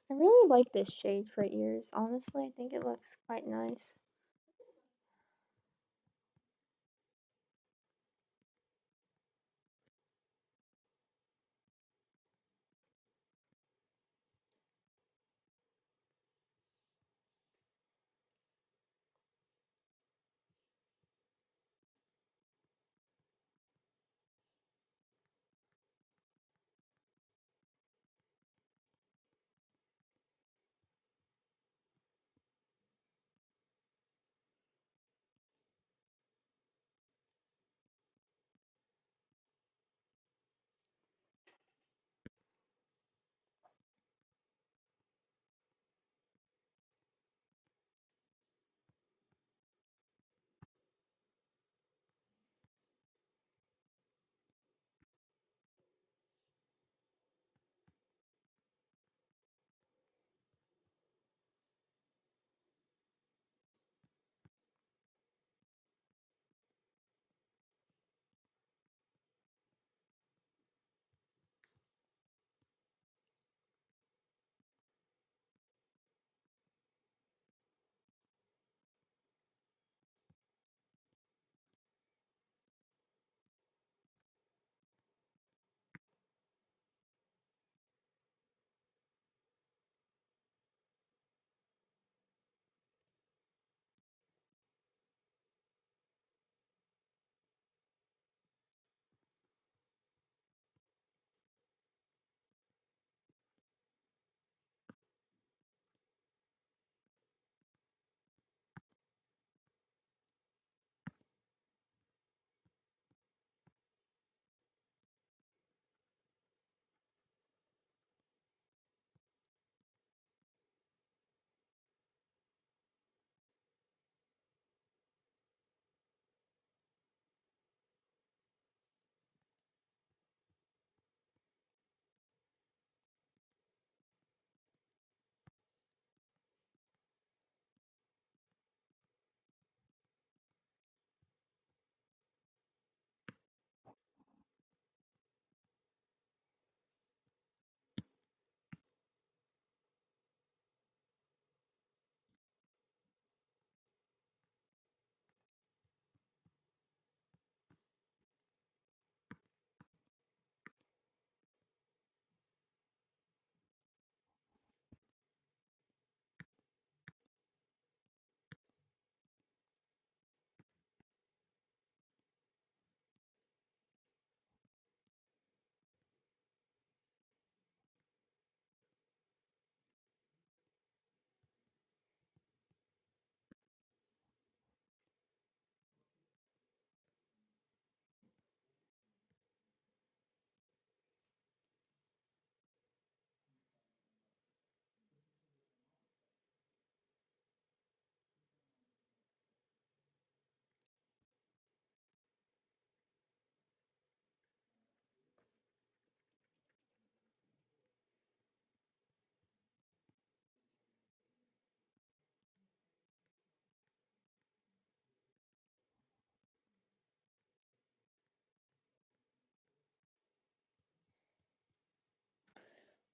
I really like this shade for ears. Honestly, I think it looks quite nice.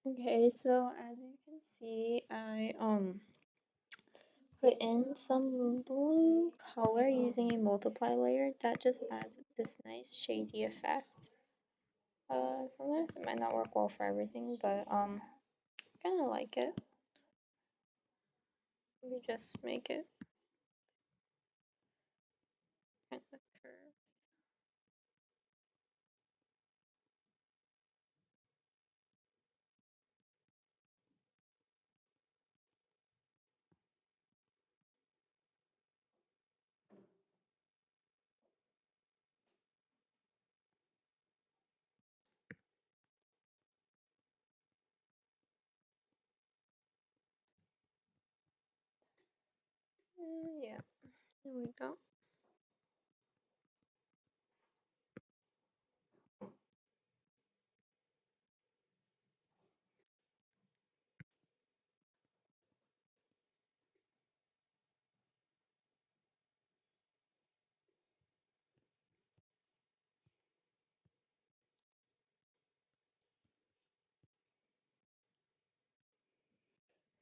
Okay, so as you can see, I put in some blue color using a multiply layer that just adds this nice shady effect. Sometimes it might not work well for everything, but kind of like it. You just make it kind of curved. Yeah, there we go.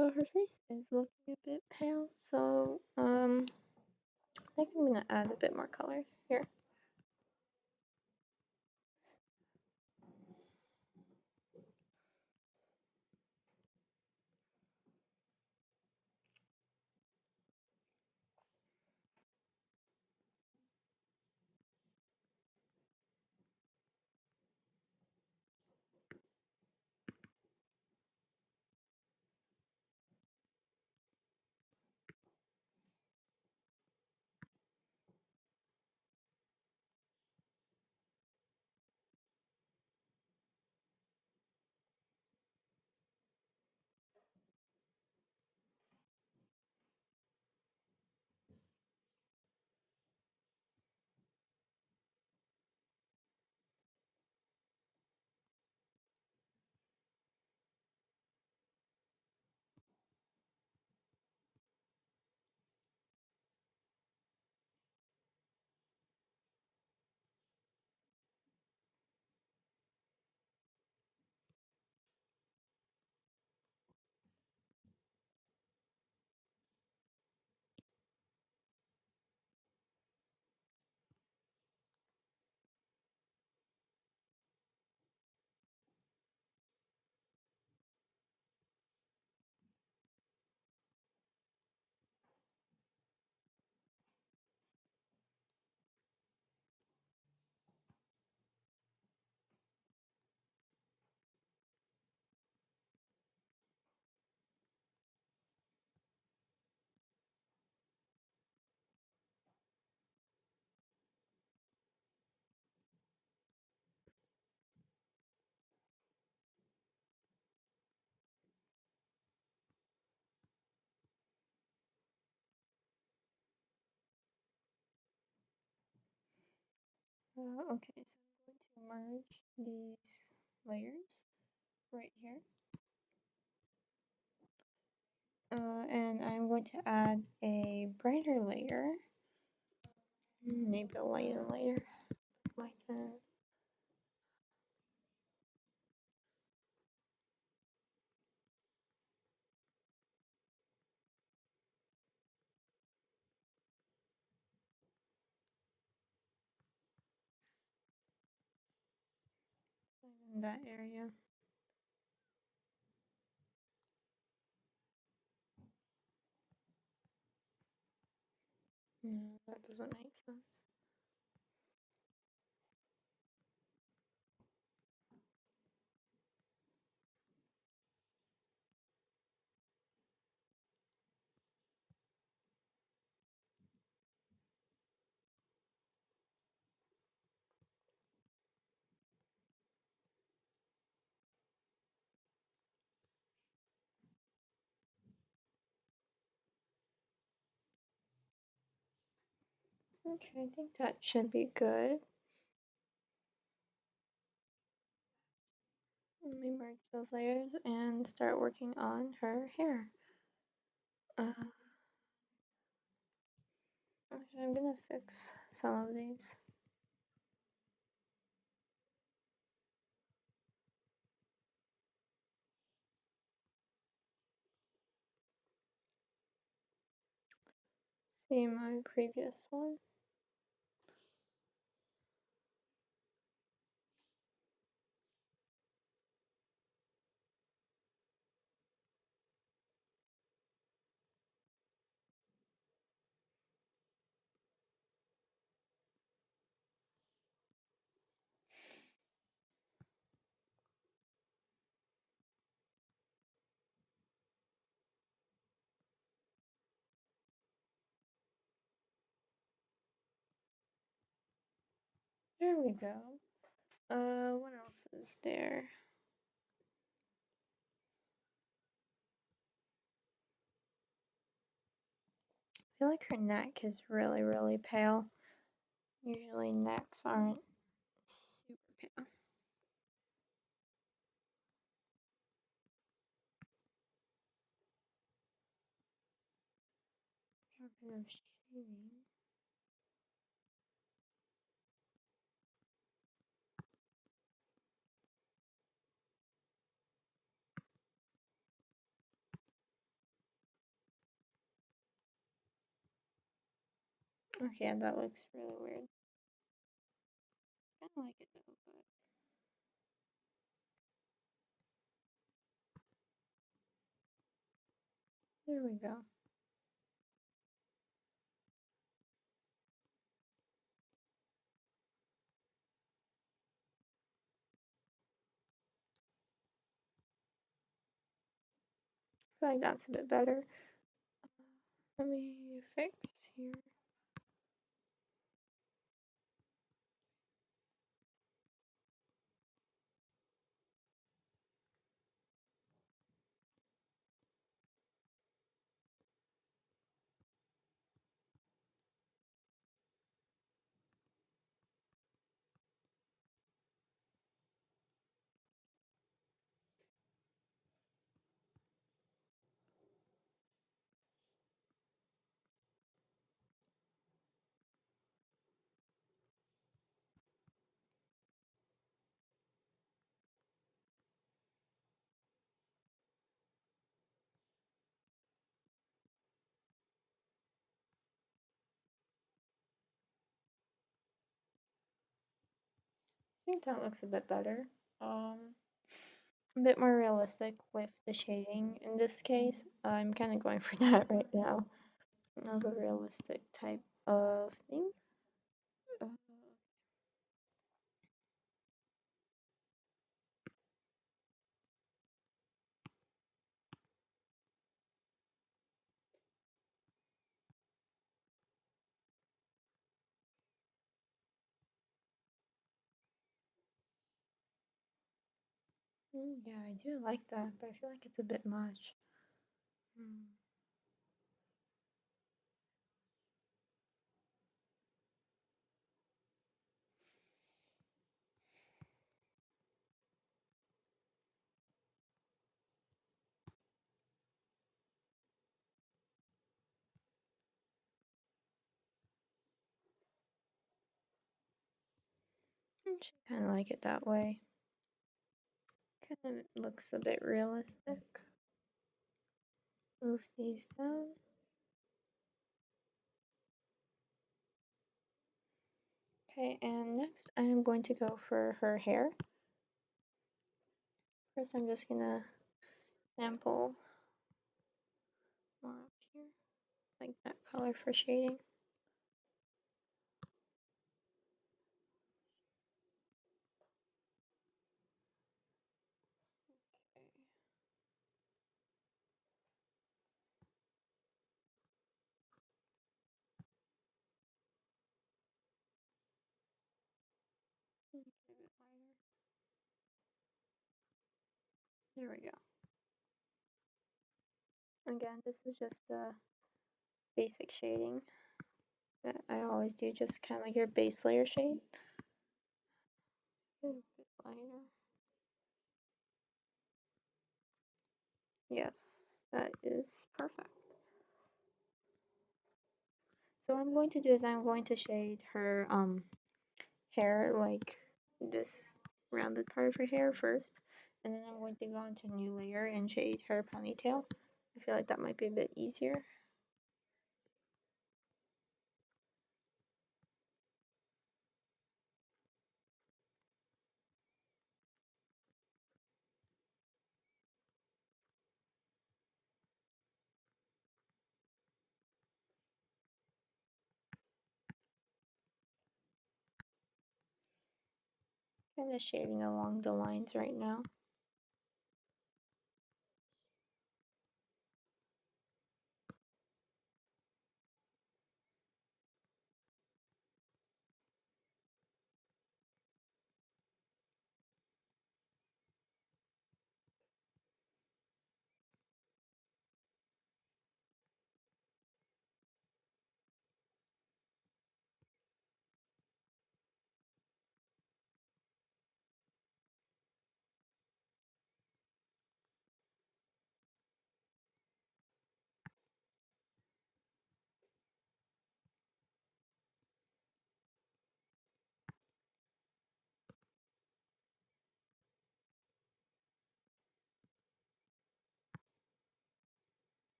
So her face is looking a bit pale, so I think I'm gonna add a bit more color here. Okay, so I'm going to merge these layers right here. And I'm going to add a brighter layer, maybe a lighter layer, lighten. In that area. No, that doesn't make sense. Okay, I think that should be good. Let me merge those layers and start working on her hair. Actually, I'm gonna fix some of these. See my previous one. There we go. What else is there? I feel like her neck is really, really pale. Usually necks aren't super pale. A bit of shading. Okay, that looks really weird. Kinda like it though, but there we go. I feel like that's a bit better. Let me fix here. I think that looks a bit better. A bit more realistic with the shading in this case. I'm kind of going for that right now. Of a realistic type of thing. Uh, yeah, I do like that, but I feel like it's a bit much. Mm. I kind of like it that way. Kind of looks a bit realistic. Move these down. Okay, and next I'm going to go for her hair. First, I'm just gonna sample more up here, like that color for shading. Okay. A bit lighter. There we go. Again, this is just a basic shading that I always do, just kind of like your base layer shade. A bit lighter. Yes, that is perfect. So what I'm going to do is I'm going to shade her hair, like this rounded part of her hair first, and then I'm going to go into a new layer and shade her ponytail. I feel like that might be a bit easier. Kind of shading along the lines right now.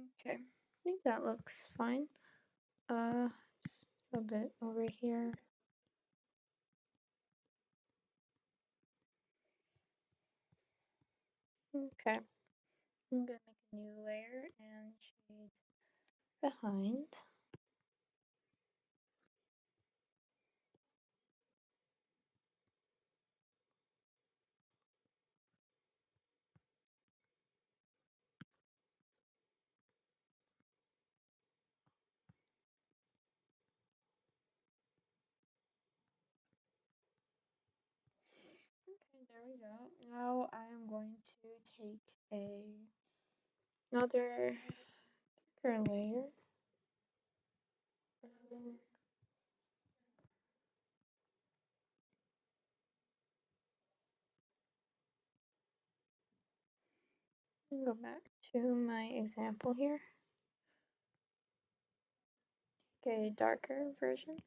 Okay, I think that looks fine. Just a bit over here. Okay, I'm gonna make a new layer and shade behind. Okay, there we go. Now I'm going to take another thicker layer and go back to my example here. Okay, darker version.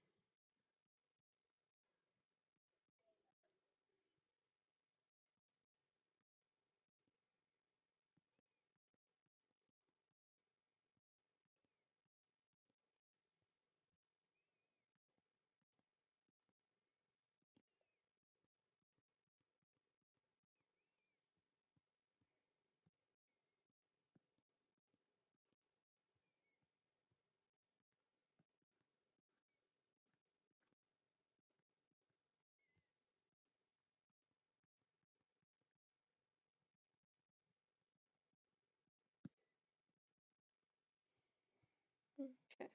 Okay.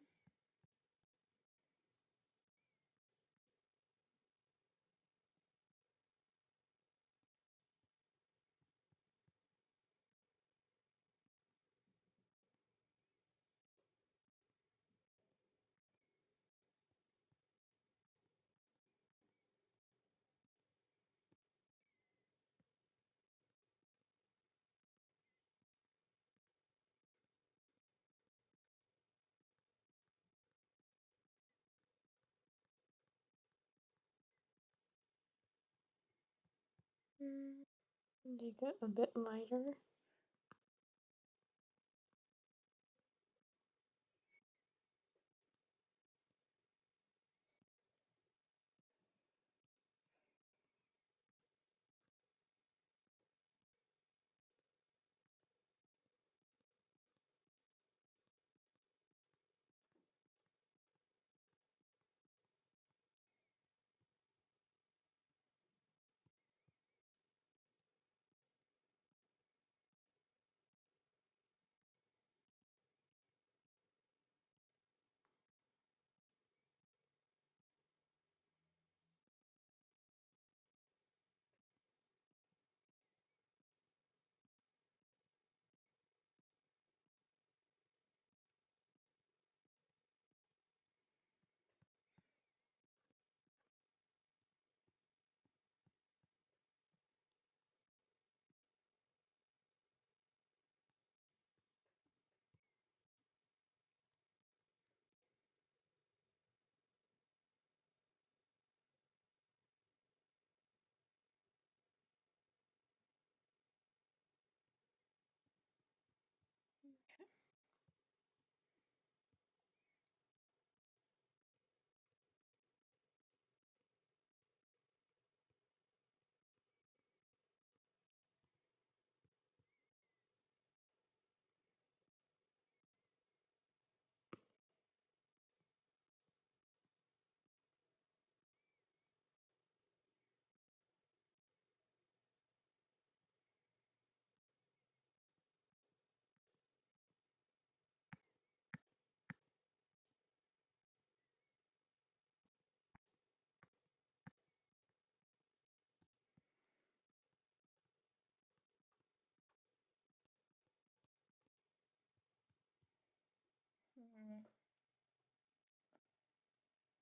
Make it a bit lighter.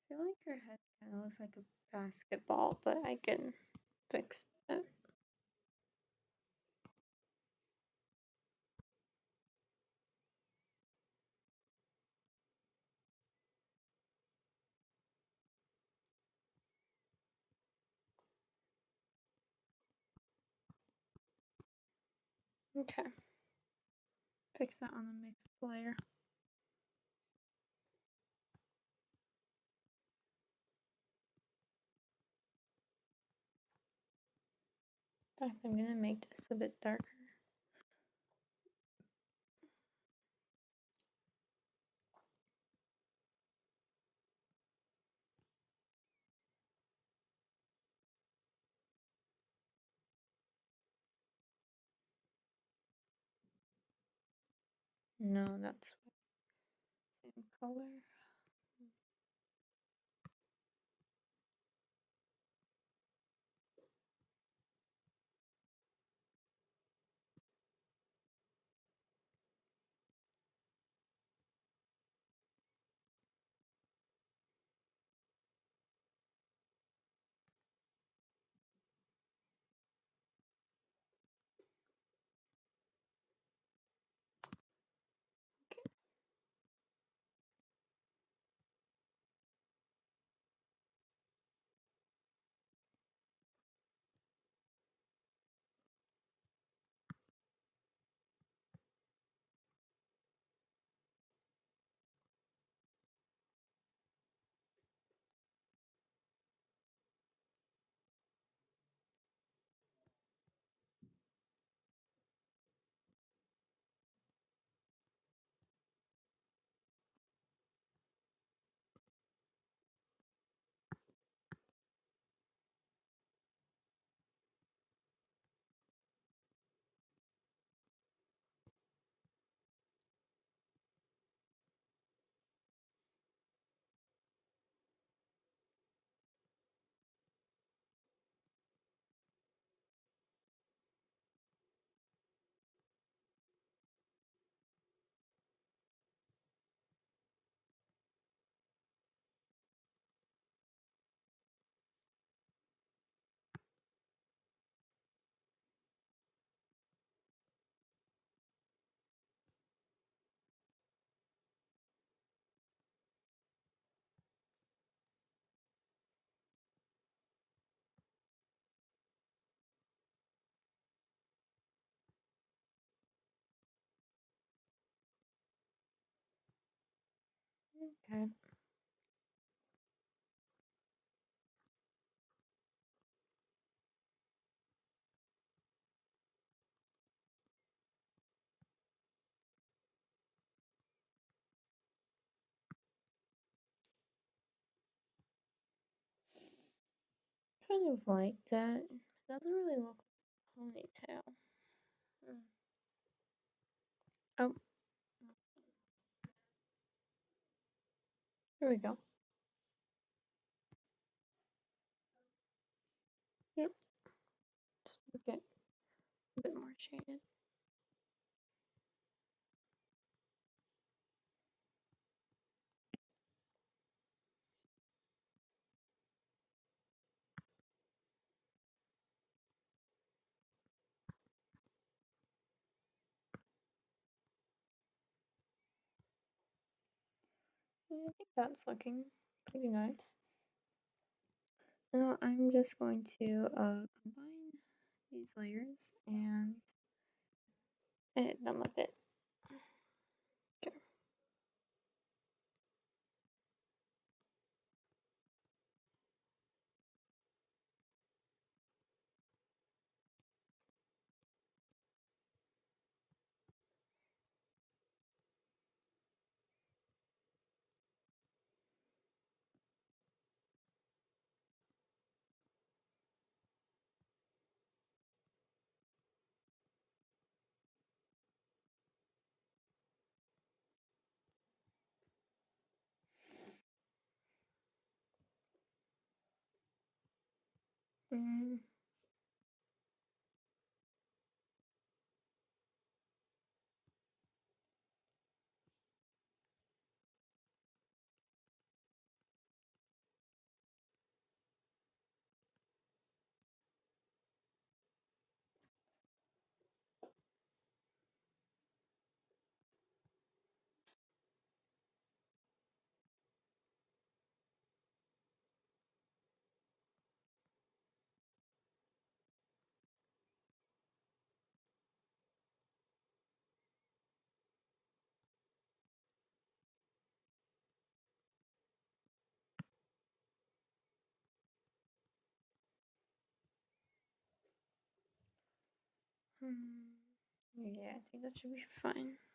I feel like her head kind of looks like a basketball, but I can fix it. Okay. Fix that on the mixed layer. In fact, I'm gonna make this a bit darker. No, that's same color. Okay. Kind of like that. It doesn't really look like a ponytail. Hmm. Oh, here we go. Yep. Let's make it a bit more shaded. Yeah, I think that's looking pretty nice. Now I'm just going to combine these layers and edit them a bit. Okay. Mm, Mm, yeah, I think that should be fine. I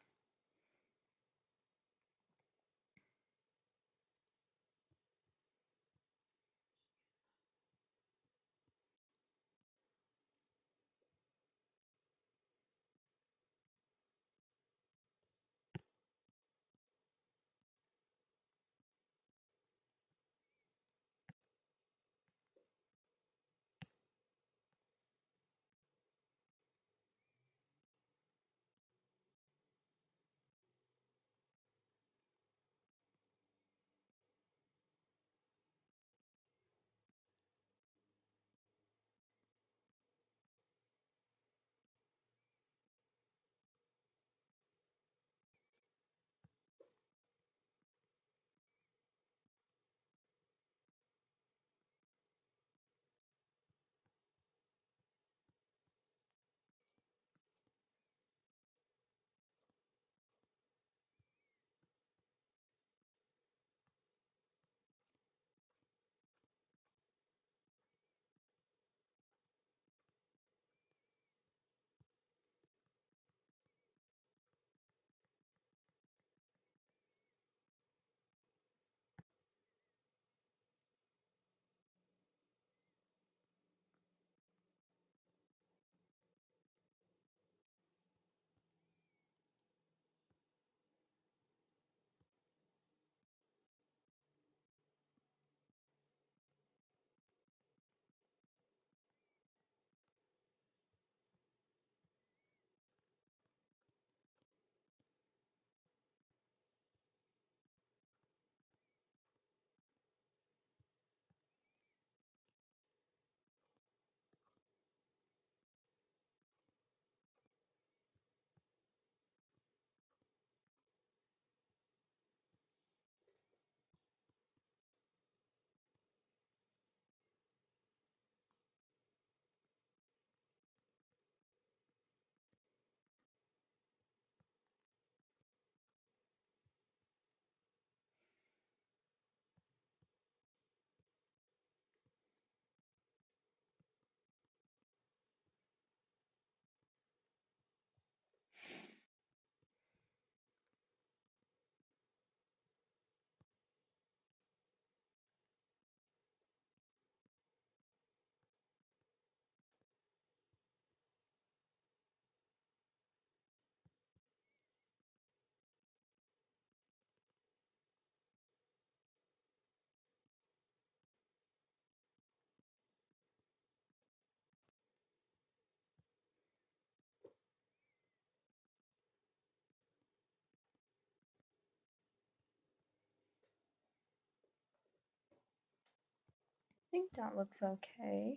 think that looks okay.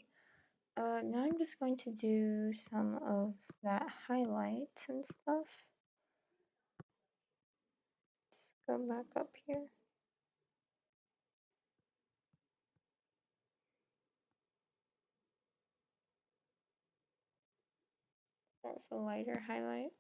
Now I'm just going to do some of that highlights and stuff. Let's go back up here. Start with a lighter highlight.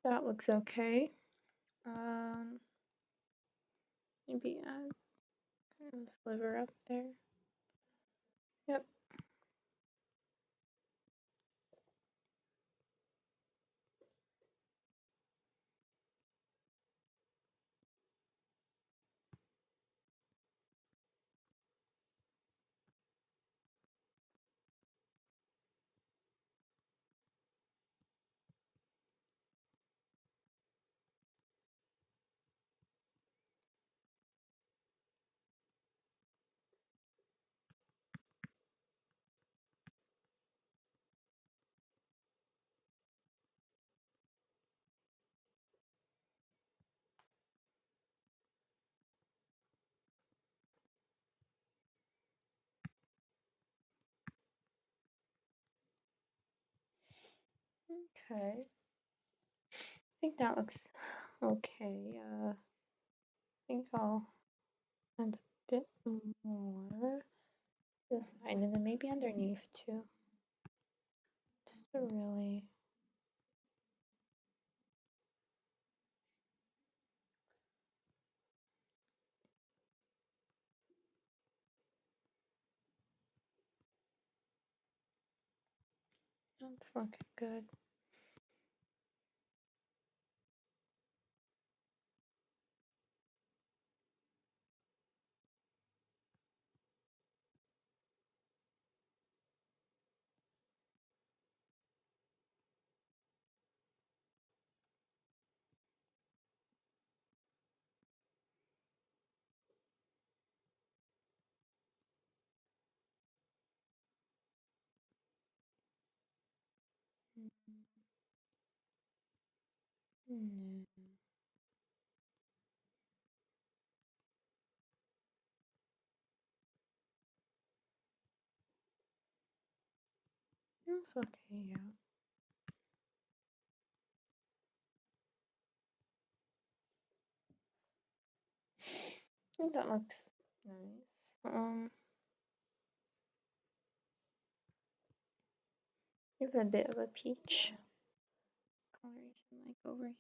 That looks okay. Um, maybe add kind of a sliver up there. Yep. Okay. I think that looks okay. I think I'll add a bit more to the side and then maybe underneath too. Just to really. That's looking good. No. That's okay, yeah. I think that looks nice. Give it a bit of a peach coloration like over here.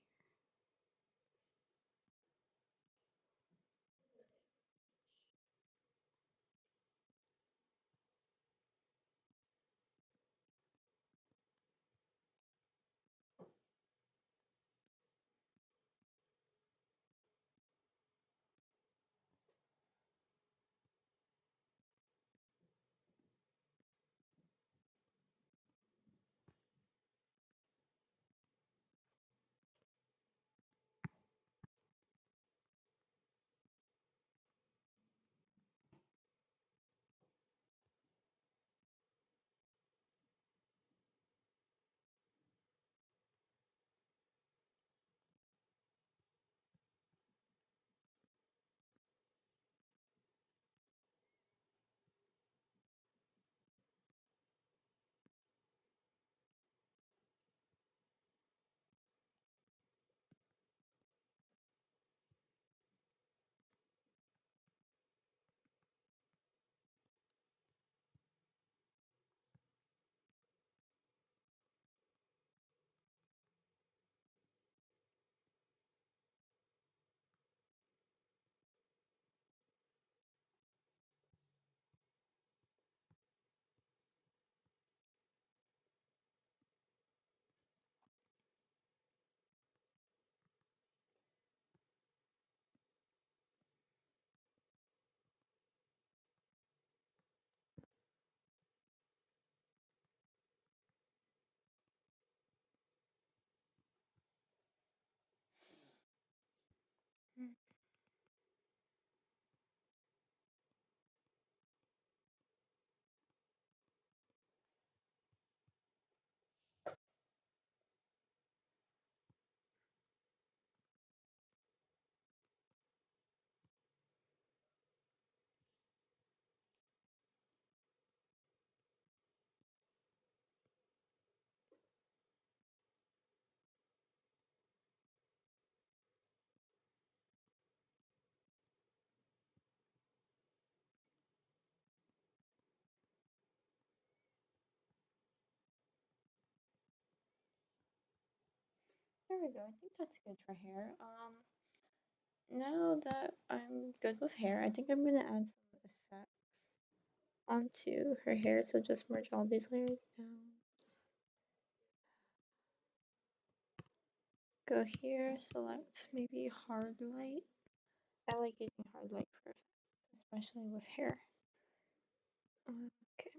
There we go. I think that's good for hair. Now that I'm good with hair, I think I'm gonna add some effects onto her hair. So just merge all these layers down. Go here, select maybe hard light. I like using hard light for effects, especially with hair. Okay.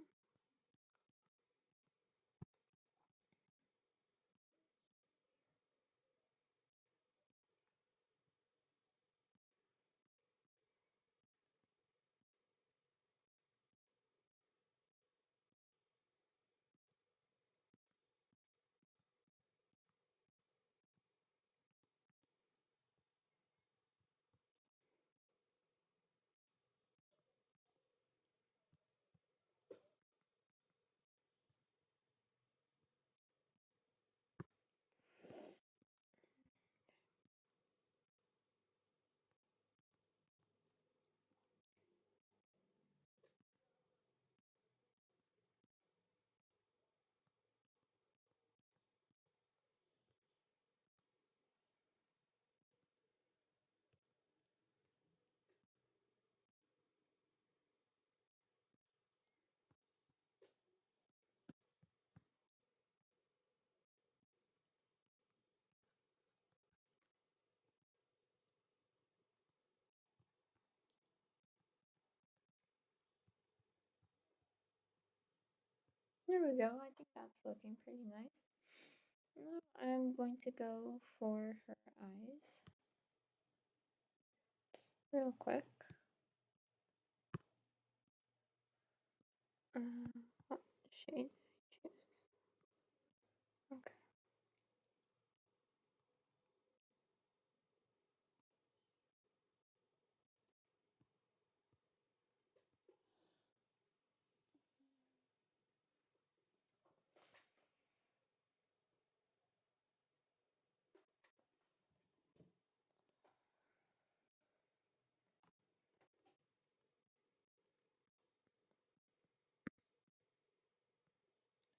There we go. I think that's looking pretty nice. Now I'm going to go for her eyes real quick. What shade did I choose? Okay.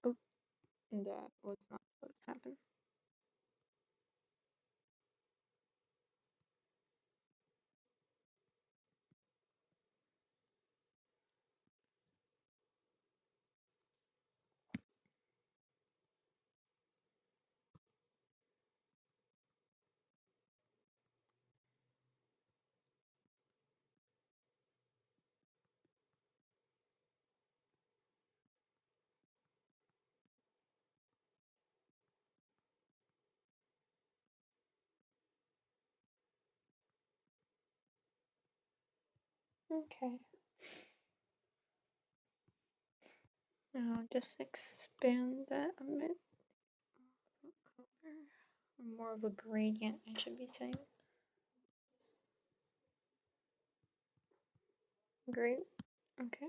Oh, that was not supposed to happen. Okay. Now I'll just expand that a bit. Color. More of a gradient, I should be saying. Great. Okay.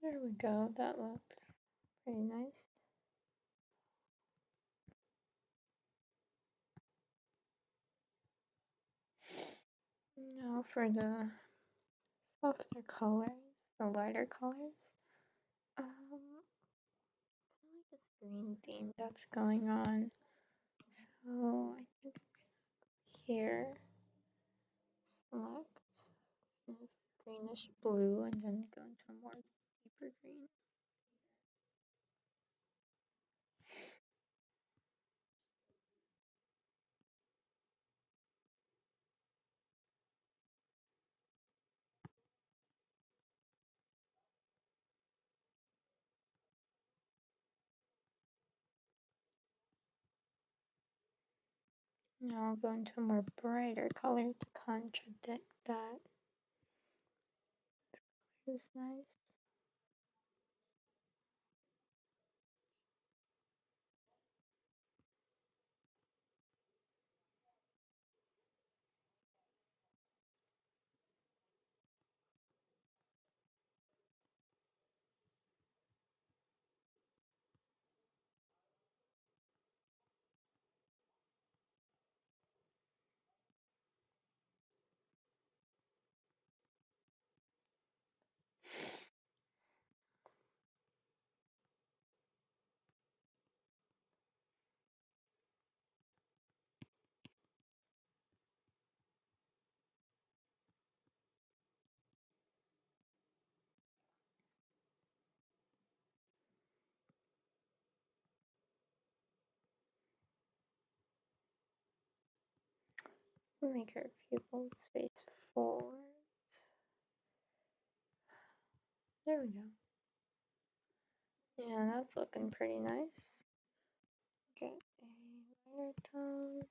There we go. That looks pretty nice. Now for the softer colors, the lighter colors. I like this green theme that's going on. So I think here, select greenish blue and then go into a more deeper green. Now I'll go into a more brighter color to contradict that. It's nice. Make her pupils face forward. There we go. Yeah, that's looking pretty nice. Get a lighter tone.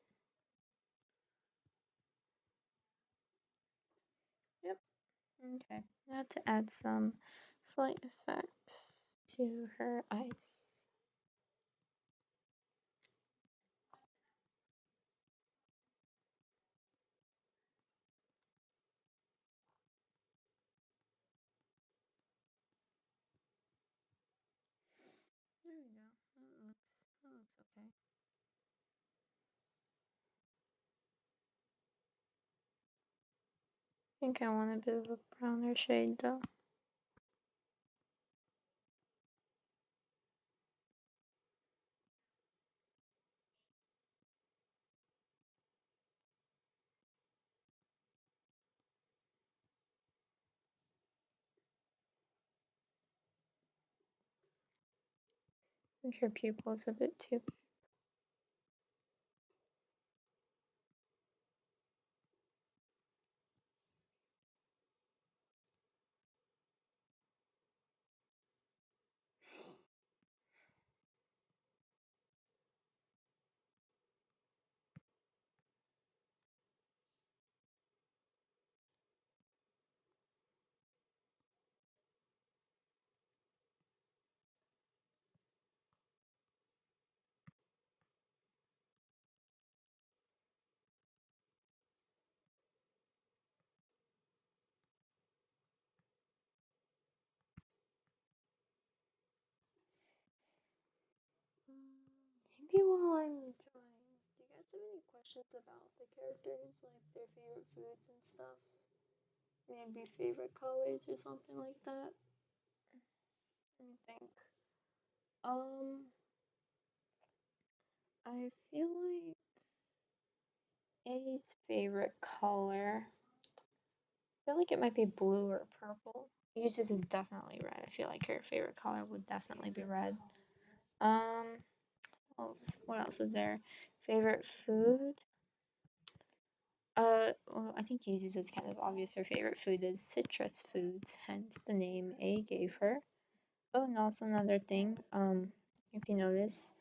Yep. Okay. Now to add some slight effects to her eyes. There we go. That looks okay. I think I want a bit of a browner shade though. I think her pupil's a bit too big. Maybe while I'm drawing, do you guys have any questions about the characters, like their favorite foods and stuff? Maybe favorite colors or something like that? Let me think. Um, I feel like A's favorite color. I feel like it might be blue or purple. Yuzu's is definitely red. I feel like her favorite color would definitely be red. What else is there? Favorite food? Well, I think Yuzu's is kind of obvious. Her favorite food is citrus foods, hence the name A gave her. Oh, and also another thing, if you notice,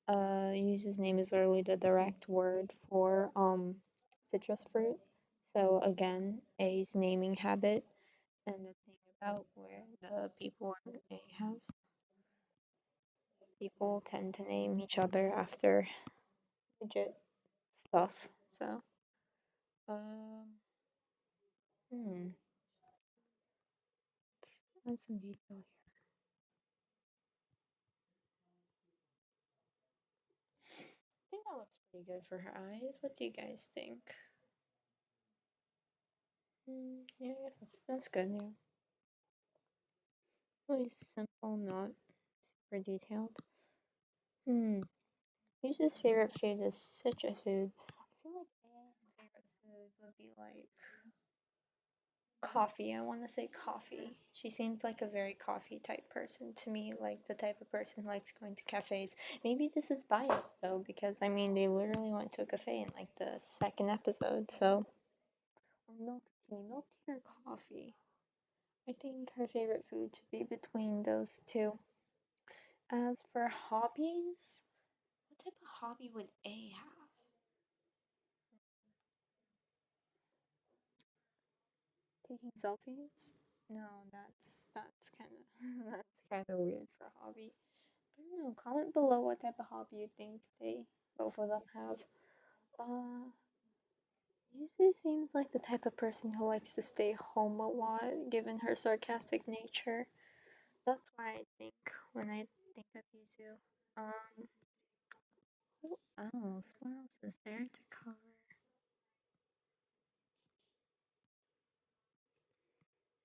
Yuzu's name is literally the direct word for citrus fruit. So again, A's naming habit, and the thing about where the people where A has, people tend to name each other after legit stuff. So, um, add some detail here. I think that looks pretty good for her eyes. What do you guys think? Yeah, I guess that's good. Yeah, really simple, not super detailed. Hmm. Yuzu's favorite food is citrus food. I feel like A's favorite food would be like coffee. I want to say coffee. She seems like a very coffee type person to me, like the type of person who likes going to cafes. Maybe this is biased though, because I mean they literally went to a cafe in like the second episode. So, or milk tea or coffee. I think her favorite food should be between those two. As for hobbies, what type of hobby would A have? Taking selfies? No, that's kind of that's kind of weird for a hobby. I don't know. Comment below what type of hobby you think they both of them have. Uh, Yuzu seems like the type of person who likes to stay home a lot, given her sarcastic nature. That's why I think when I think of Yuzu. Um, who else? What else is there to cover?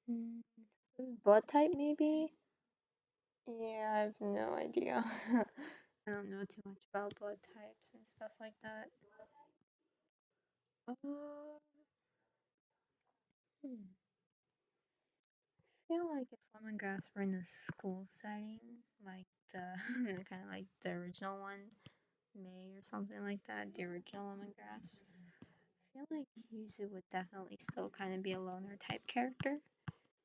Hmm, blood type maybe? Yeah, I have no idea. I don't know too much about blood types and stuff like that. Hmm. I feel like if lemongrass were in a school setting, like the kind of like the original one, May or something like that, the original lemongrass, feel like Yuzu would definitely still kind of be a loner type character.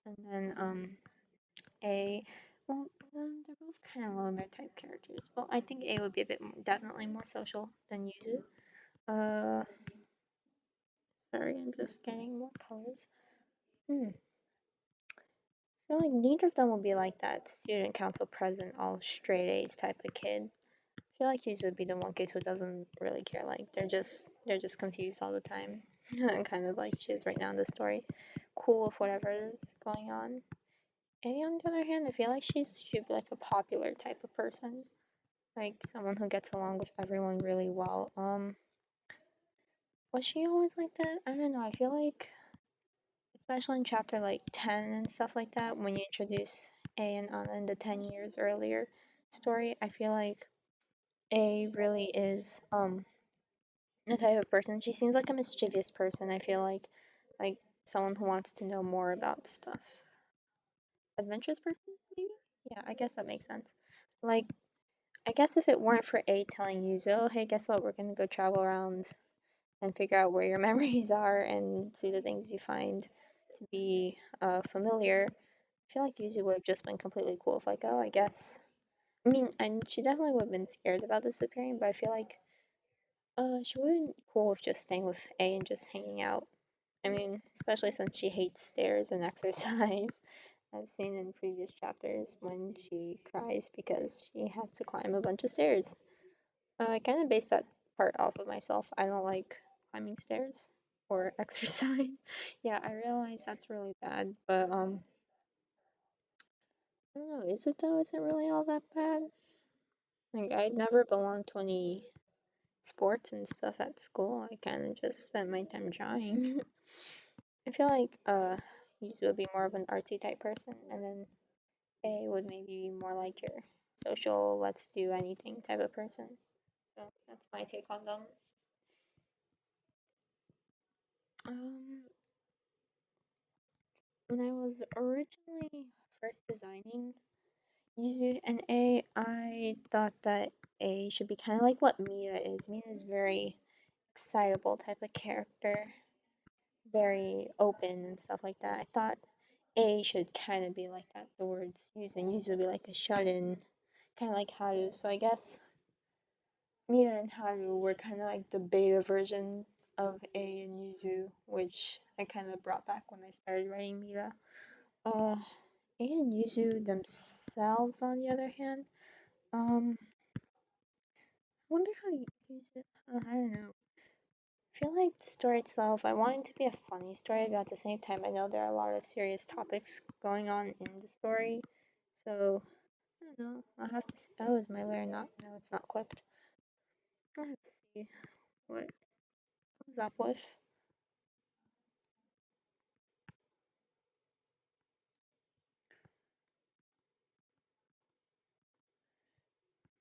And then A, well, they're both kind of loner type characters. Well, I think A would be a bit more, definitely more social than Yuzu. Uh, sorry, I'm just getting more colors. I feel like neither of them would be like that student council president, all straight A's type of kid. I feel like Yuzu would be the one kid who doesn't really care. Like they're just confused all the time, kind of like she is right now in the story. Cool with whatever's going on. A on the other hand, I feel like she'd be like a popular type of person, like someone who gets along with everyone really well. Was she always like that? I don't know. I feel like, especially in chapter like 10 and stuff like that, when you introduce A and Anna in the 10 years earlier story, I feel like A really is the type of person. She seems like a mischievous person. I feel like someone who wants to know more about stuff. Adventurous person, maybe? Yeah, I guess that makes sense. Like, I guess if it weren't for A telling you, so hey, guess what? We're gonna go travel around and figure out where your memories are and see the things you find to be familiar. I feel like Yuzu would have just been completely cool if, like, oh, I guess. I mean, and she definitely would have been scared about disappearing, but I feel like she would have been cool with just staying with A and just hanging out. I mean, especially since she hates stairs and exercise, as seen in previous chapters when she cries because she has to climb a bunch of stairs. I kind of based that part off of myself. I don't like climbing stairs or exercise. Yeah, I realize that's really bad, but I don't know. Is it though? Is it really all that bad? Like, I never belonged to any sports and stuff at school. I kind of just spent my time drawing. I feel like Yuzu would be more of an artsy type person, and then A would maybe be more like your social, let's do anything type of person. So that's my take on them. Um, when I was originally first designing Yuzu and A, I thought that A should be kind of like what Mia is. Mia is very excitable type of character, very open and stuff like that. I thought A should kind of be like that towards Yuzu, and Yuzu would be like a shut-in, kind of like Haru. So I guess Mira and Haru were kind of like the beta version of A and Yuzu, which I kind of brought back when I started writing Mira. Uh, A and Yuzu themselves, on the other hand, I wonder how you use it. I don't know. I feel like the story itself, I want it to be a funny story, but at the same time, I know there are a lot of serious topics going on in the story. So, I don't know. I'll have to see. Oh, is my layer not? No, it's not clipped. I'll have to see what comes up with.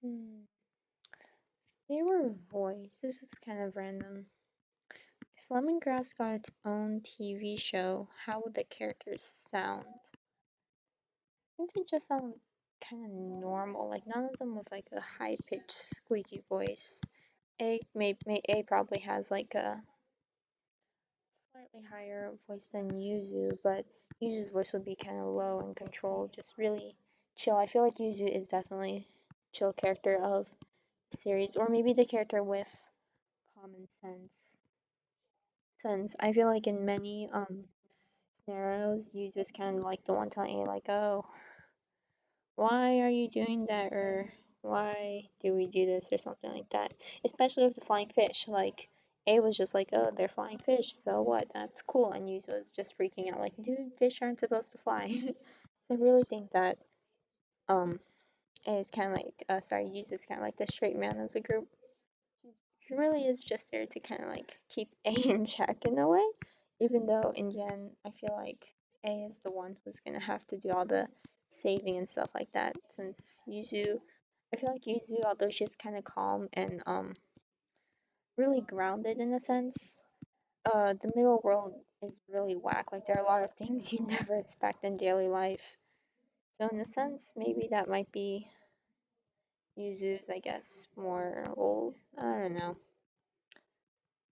Hmm. They were voiced. This is kind of random. If Lemongrass got its own TV show, how would the characters sound? I think they just sound kind of normal. Like none of them with like a high pitched squeaky voice. A probably has like a slightly higher voice than Yuzu, but Yuzu's voice would be kind of low and controlled, just really chill. I feel like Yuzu is definitely chill character of the series, or maybe the character with common sense. I feel like in many scenarios, Yuzu is kind of like the one telling you like, oh, why are you doing that, or why do we do this, or something like that. Especially with the flying fish, like A was just like, oh, they're flying fish, so what? That's cool. And Yuzu was just freaking out, like, dude, fish aren't supposed to fly. So I really think that um A is kind of like, sorry, Yuzu is kind of like the straight man of the group. He really is just there to kind of like keep A in check in a way, even though in the end, I feel like A is the one who's gonna have to do all the saving and stuff like that. Since Yuzu, I feel like Yuzu, although she's kind of calm and really grounded in a sense, the middle world is really whack. Like there are a lot of things you never expect in daily life. So in a sense, maybe that might be Yuzu's, I guess, more old. I don't know.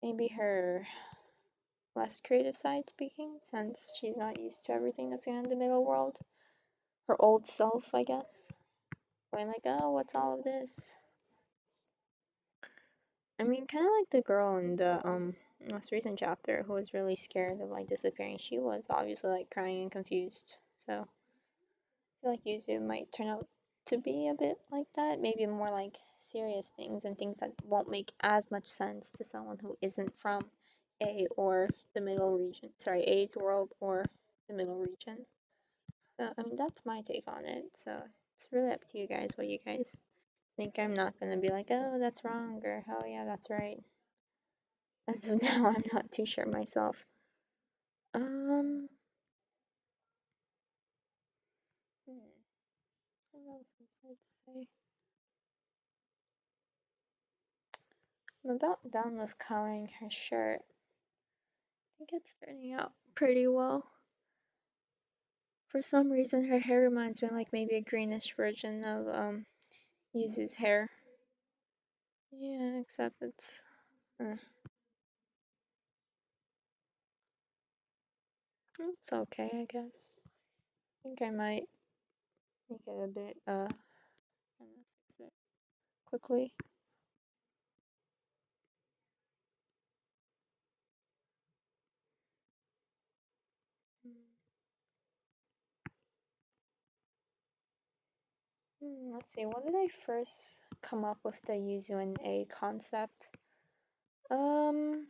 Maybe her. less creative side speaking, since she's not used to everything that's going on in the middle world. Her old self, I guess. Going like, oh, what's all of this? I mean, kind of like the girl in the most recent chapter who was really scared of like disappearing. She was obviously like crying and confused. So I feel like Yuzu might turn out to be a bit like that. Maybe more like serious things and things that won't make as much sense to someone who isn't from A or the middle region. Sorry, A's world or the middle region. So I mean, that's my take on it. So it's really up to you guys what you guys think. I'm not gonna be like, oh, that's wrong, or oh yeah, that's right. As of now, I'm not too sure myself. Um, what else was I to say? I'm about done with coloring her shirt. I think it's turning out pretty well. For some reason, her hair reminds me like maybe a greenish version of Yuzu's hair. Yeah, except it's okay, I guess. I think I might make it a bit I'm gonna fix it quickly. Let's see, when did I first come up with the Yuzu and A concept? Um,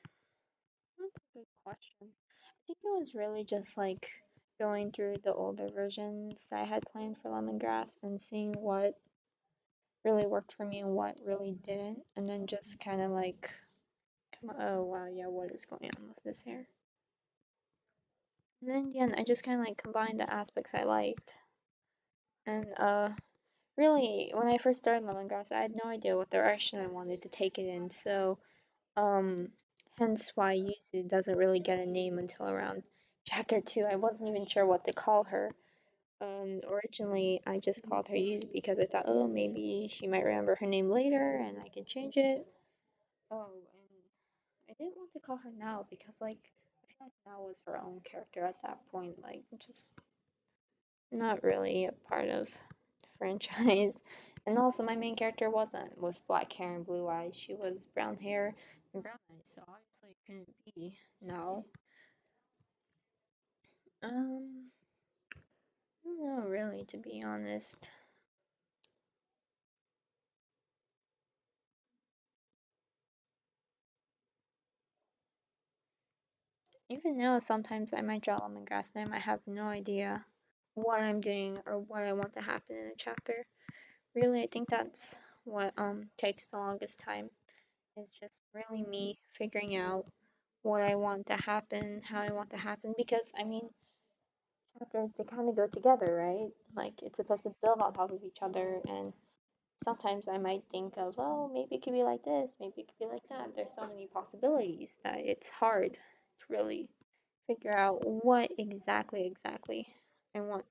that's a good question. I think it was really just like going through the older versions I had planned for Lemongrass and seeing what really worked for me and what really didn't, and then just kind of like, oh wow, yeah, what is going on with this hair? And then in the end, I just kind of like combined the aspects I liked, and really, when I first started Lemongrass, I had no idea what direction I wanted to take it in, so Um, hence why Yuzu doesn't really get a name until around chapter 2. I wasn't even sure what to call her. Originally, I just called her Yuzu because I thought, oh, maybe she might remember her name later and I can change it. Oh, and I didn't want to call her Now because, like, I feel like Now was her own character at that point. Like, just not really a part of the franchise. And also, my main character wasn't with black hair and blue eyes. She was brown hair and brown eyes, so obviously it couldn't be no. Um, I don't know, really, to be honest. Even now, sometimes I might draw lemongrass and I might have no idea what I'm doing or what I want to happen in a chapter. Really, I think that's what takes the longest time. Is just really me figuring out what I want to happen, how I want to happen. Because I mean, chapters they kind of go together, right? Like it's supposed to build on top of each other, and sometimes I might think of, oh, maybe it could be like this, maybe it could be like that. There's so many possibilities that it's hard to really figure out what exactly I want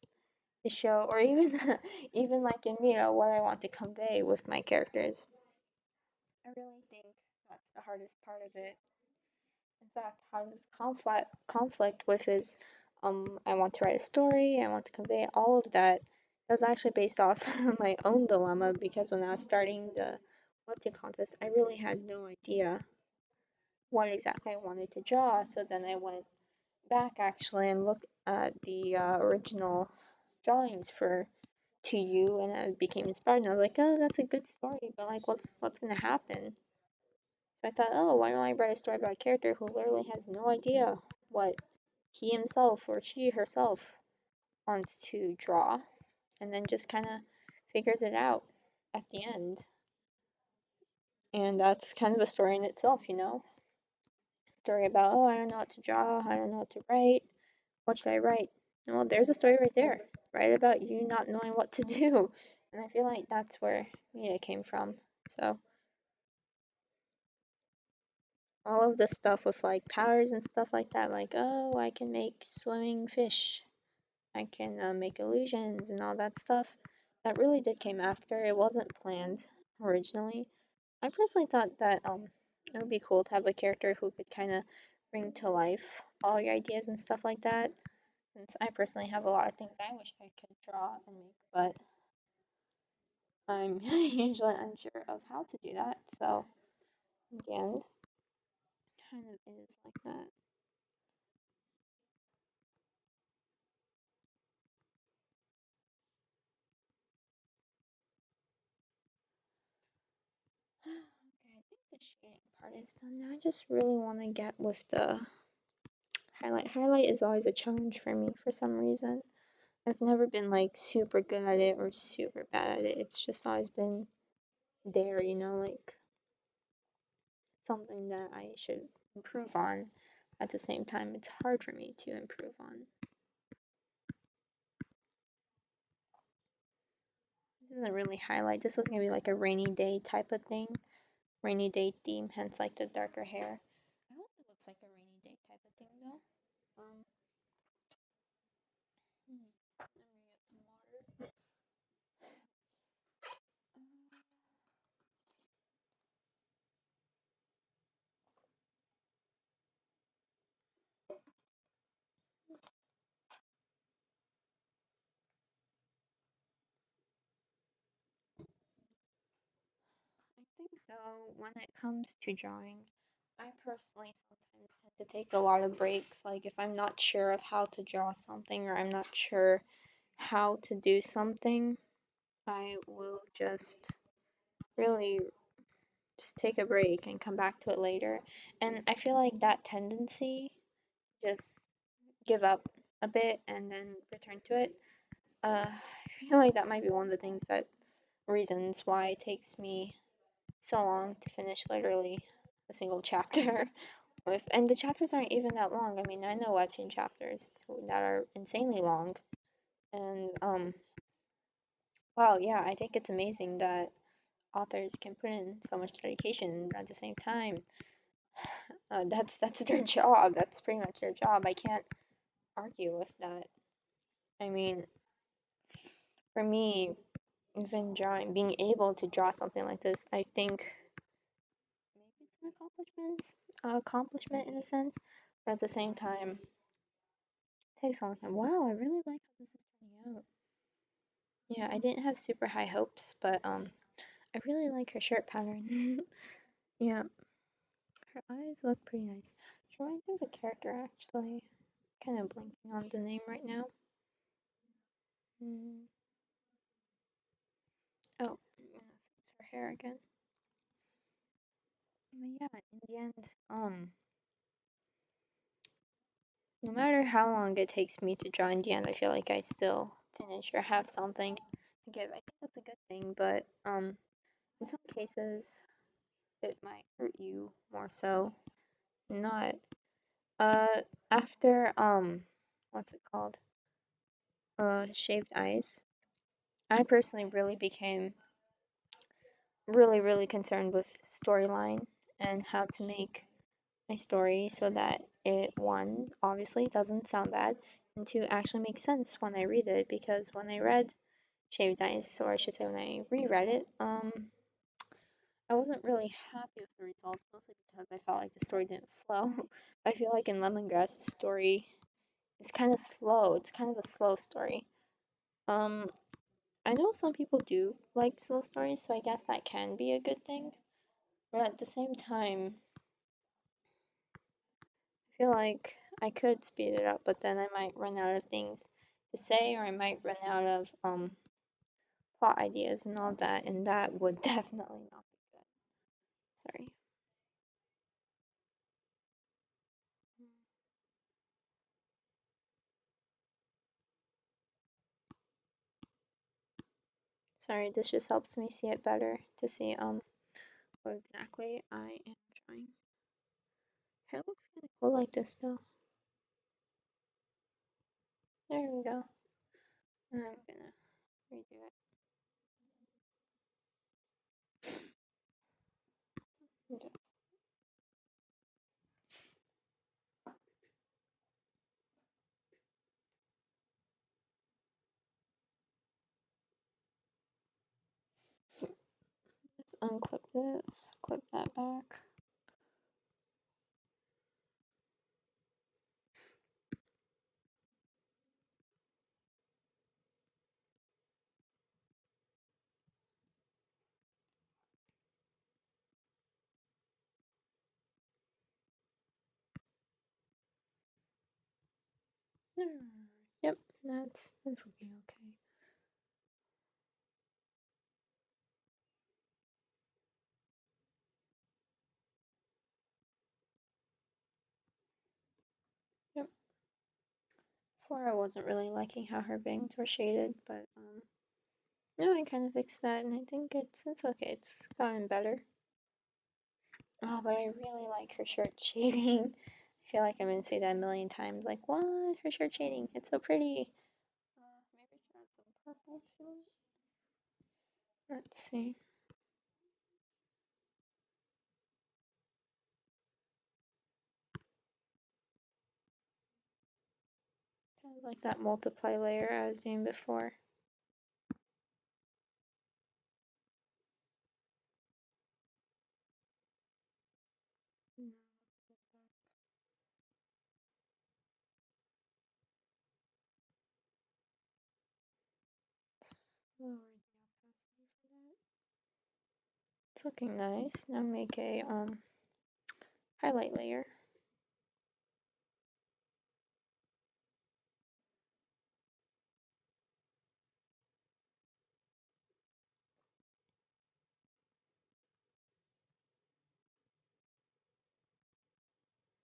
to show, or even even like in Mira, what I want to convey with my characters. I really think that's the hardest part of it. In fact, how does conflict with his I want to write a story, I want to convey all of that. That's actually based off my own dilemma because when I was starting the webtoon contest, I really had no idea what exactly I wanted to draw. So then I went back actually and looked at the original drawings for To You, and I became inspired. And I was like, oh, that's a good story, but like, what's gonna happen? So I thought, oh, why don't I write a story about a character who literally has no idea what he himself or she herself wants to draw, and then just kind of figures it out at the end. And that's kind of a story in itself, you know? Story about, oh, I don't know what to draw, I don't know what to write, what should I write? Well, there's a story right there. Write about you not knowing what to do. And I feel like that's where Mita came from. So all of the stuff with like powers and stuff like that, like, oh, I can make swimming fish, I can make illusions and all that stuff. That really did came after. It wasn't planned originally. I personally thought that it would be cool to have a character who could kind of bring to life all your ideas and stuff like that. Since I personally have a lot of things I wish I could draw and make, but I'm usually unsure of how to do that. So in the end, kind of is like that. Okay, I think the shading part is done now. I just really want to get with the highlight. Highlight is always a challenge for me for some reason. I've never been like super good at it or super bad at it. It's just always been there, like something that I should improve on. At the same time, it's hard for me to improve on. This isn't really highlight. This was gonna be like a rainy day type of thing. Rainy day theme, hence like the darker hair. I hope it looks like a rainy day type of thing though. Let me get some water. I think though, when it comes to drawing, I personally sometimes tend to take a lot of breaks. Like if I'm not sure of how to draw something or I'm not sure how to do something, I will just really just take a break and come back to it later. And I feel like that tendency, just give up a bit and then return to it. I feel like that might be one of the things that reasons why it takes me so long to finish literally a single chapter. With and the chapters aren't even that long. I mean, I know webtoon chapters that are insanely long, and wow, yeah, I think it's amazing that authors can put in so much dedication at the same time. That's their job. That's pretty much their job. I can't argue with that. I mean, for me, even drawing, being able to draw something like this, I think maybe it's an accomplishment in a sense. But at the same time, it takes a long time. Wow, I really like how this is turning out. Yeah, I didn't have super high hopes, but I really like her shirt pattern. Yeah, her eyes look pretty nice. She reminds me of a character actually. Kind of blanking on the name right now. Mm. Oh, I'm gonna fix her hair again. But yeah, in the end, no matter how long it takes me to draw in the end, I feel like I still finish or have something to give. I think that's a good thing, but in some cases, it might hurt you more so. Not after what's it called? Shaved Ice. I personally really became really concerned with storyline and how to make my story so that it one obviously doesn't sound bad and two actually makes sense when I read it because when I read Shaved Ice, or I should say when I reread it, I wasn't really happy with the results, mostly because I felt like the story didn't flow. I feel like in Lemongrass the story is kind of slow. It's kind of a slow story. Um, I know some people do like slow stories, so I guess that can be a good thing. But at the same time, I feel like I could speed it up, but then I might run out of things to say, or I might run out of plot ideas and all that, and that would definitely not be good. Sorry. Sorry, this just helps me see it better to see what exactly I am drawing. Hair looks kind of cool like this though. There we go. I'm gonna redo it. Okay. Just unclip this, clip that back. That's looking okay. Yep. Before I wasn't really liking how her bangs were shaded, but no, I kind of fixed that, and I think it's okay. It's gotten better. Oh, but I really like her shirt shading. I feel like I'm gonna say that a million times. Like, what? Her shirt shading? It's so pretty. Maybe I should add some purple to it. Let's see. Kind of like that multiply layer I was doing before. No, lower the opacity for that. It's looking nice. Now make a highlight layer.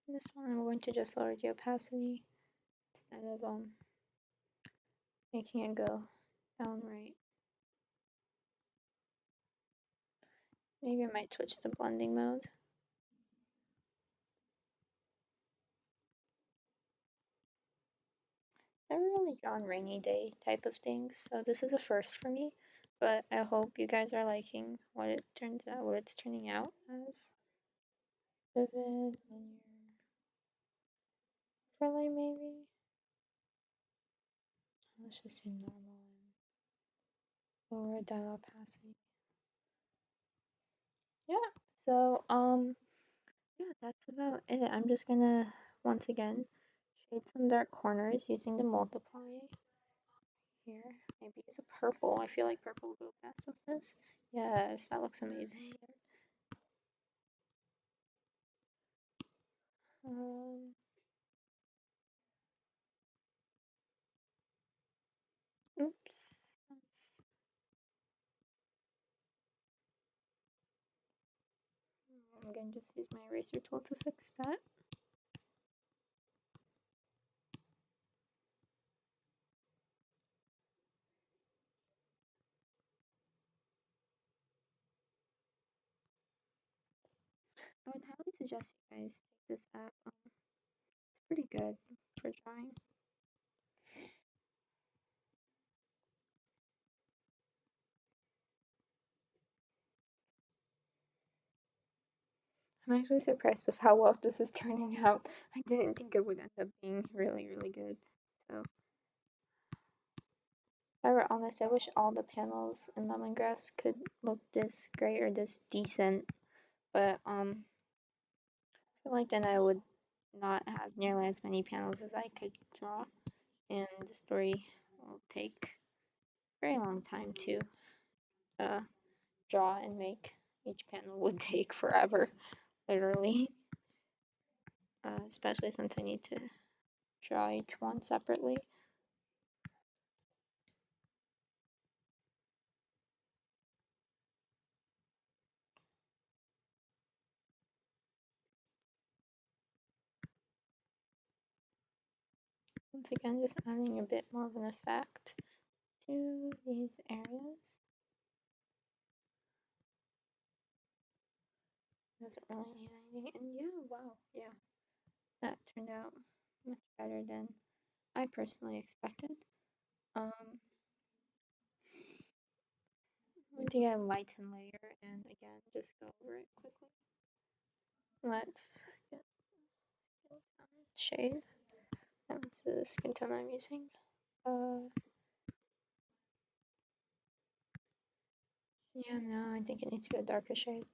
This one I'm going to just lower the opacity instead of making it go down right. Maybe I might switch to blending mode. Never really drawn rainy day type of things, so this is a first for me. But I hope you guys are liking what it turns out, what it's turning out as. Vivid, linear, overlay maybe. Let's just do normal and lower that opacity. Yeah. So yeah, that's about it. I'm just gonna once again shade some dark corners using the multiply here. Maybe use a purple. I feel like purple will go best with this. Yes, that looks amazing. Um, oops. I'm gonna just use my eraser tool to fix that. I would highly suggest you guys take this app. It's pretty good for drawing. I'm actually surprised with how well this is turning out. I didn't think it would end up being really, really good. So, if I were honest, I wish all the panels in Lemongrass could look this great or this decent, but I feel like then I would not have nearly as many panels as I could draw, and the story will take a very long time to uh, draw and make. Each panel would take forever, literally, especially since I need to draw each one separately. Once again, just adding a bit more of an effect to these areas. Doesn't really need anything, and yeah, wow, yeah, that turned out much better than I personally expected. I'm going to get a lighten layer and again just go over it quickly. Let's get skin tone shade. And this is the skin tone I'm using. Yeah, no, I think it needs to be a darker shade.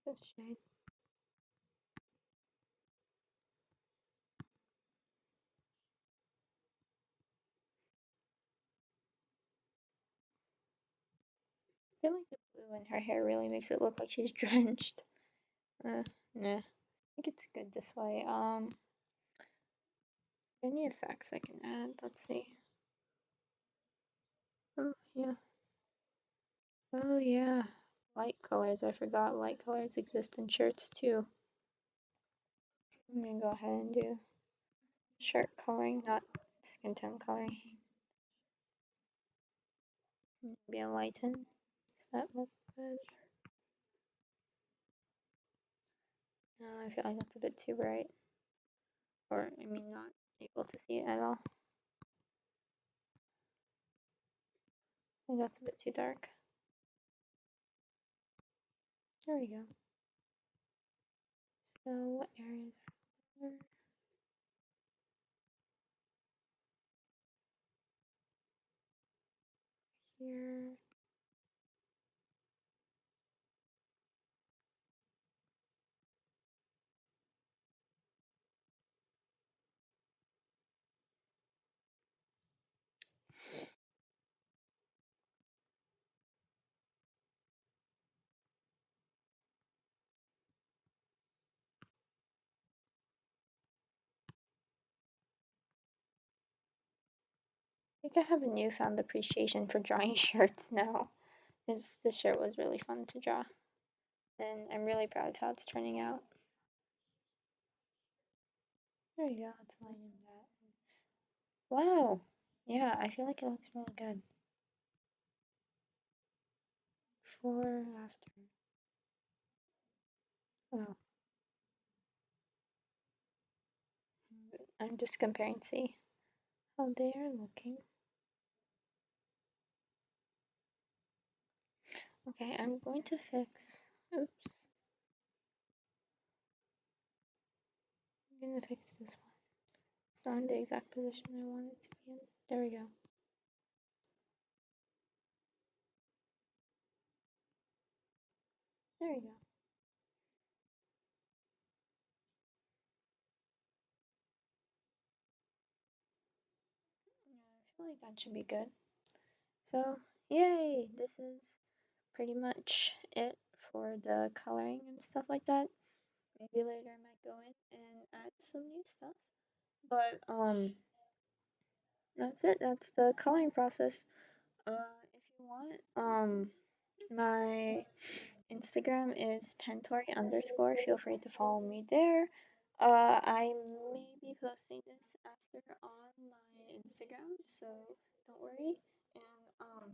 This shade. I feel like the blue in her hair really makes it look like she's drenched. Nah. I think it's good this way. Any effects I can add? Let's see. Oh, yeah. Oh, yeah. Light colors. I forgot light colors exist in shirts too. I'm gonna go ahead and do shirt coloring, not skin tone coloring. Maybe a lighten. Does that look good? No, I feel like that's a bit too bright. Or, I mean, not able to see it at all. I think that's a bit too dark. There we go. So, what areas are here? I think I have a newfound appreciation for drawing shirts now. This shirt was really fun to draw. And I'm really proud of how it's turning out. There you go, let's lighten that. Wow! Yeah, I feel like it looks really good. Before, after. Wow. I'm just comparing to see how they are looking. Okay, I'm going to fix. Oops. I'm gonna fix this one. It's not in the exact position I want it to be in. There we go. There we go. Yeah, I feel like that should be good. So, yay! This is pretty much it for the coloring and stuff like that. Maybe later I might go in and add some new stuff. But that's it. That's the coloring process. If you want, my Instagram is pentori underscore. Feel free to follow me there. I may be posting this after on my Instagram, so don't worry. And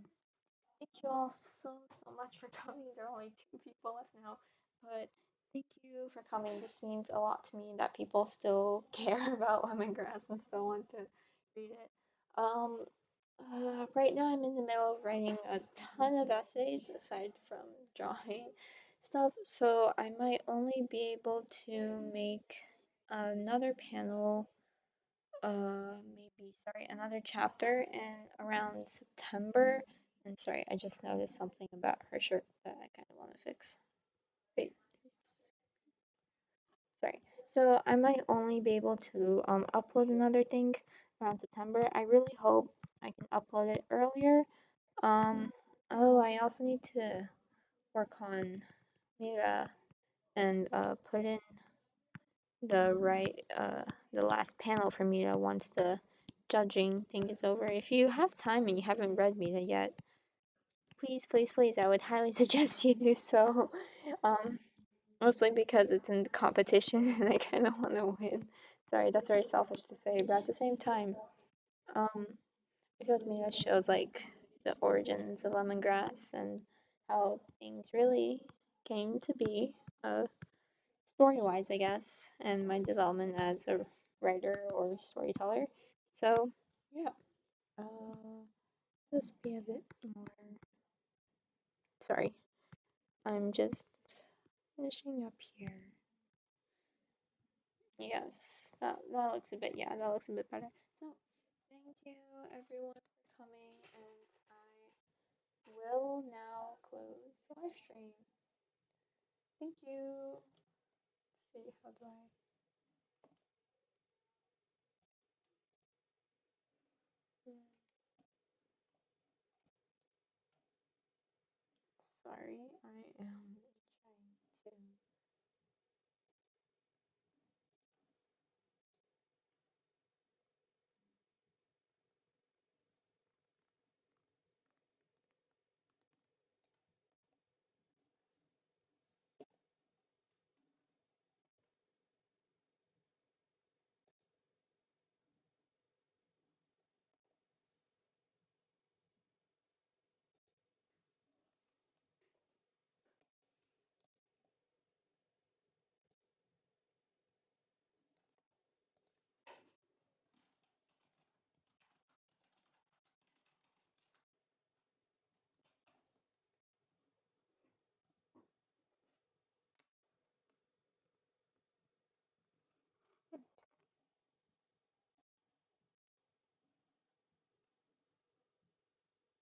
thank you all so much for coming. There are only two people left now, but thank you for coming. This means a lot to me that people still care about lemongrass and still want to read it. Um, right now I'm in the middle of writing a ton of essays aside from drawing stuff, so I might only be able to make another panel, maybe, sorry, another chapter in around September. And sorry, I just noticed something about her shirt that I kind of want to fix. Wait, sorry. So I might only be able to upload another thing around September. I really hope I can upload it earlier. Oh, I also need to work on Mira and put in the last panel for Mira once the judging thing is over. If you have time and you haven't read Mira yet, please, I would highly suggest you do so. Um, Mostly because it's in the competition and I kind of want to win. Sorry, that's very selfish to say, but at the same time, um, because Mira shows like the origins of lemongrass and how things really came to be, story-wise, I guess, and my development as a writer or storyteller. So, yeah, just be a bit more. Sorry, I'm just finishing up here. Yes, that looks a bit, yeah, that looks a bit better. So, thank you everyone for coming, and I will now close the live stream. Thank you. Let's see, how do I? Hmm, Sorry, I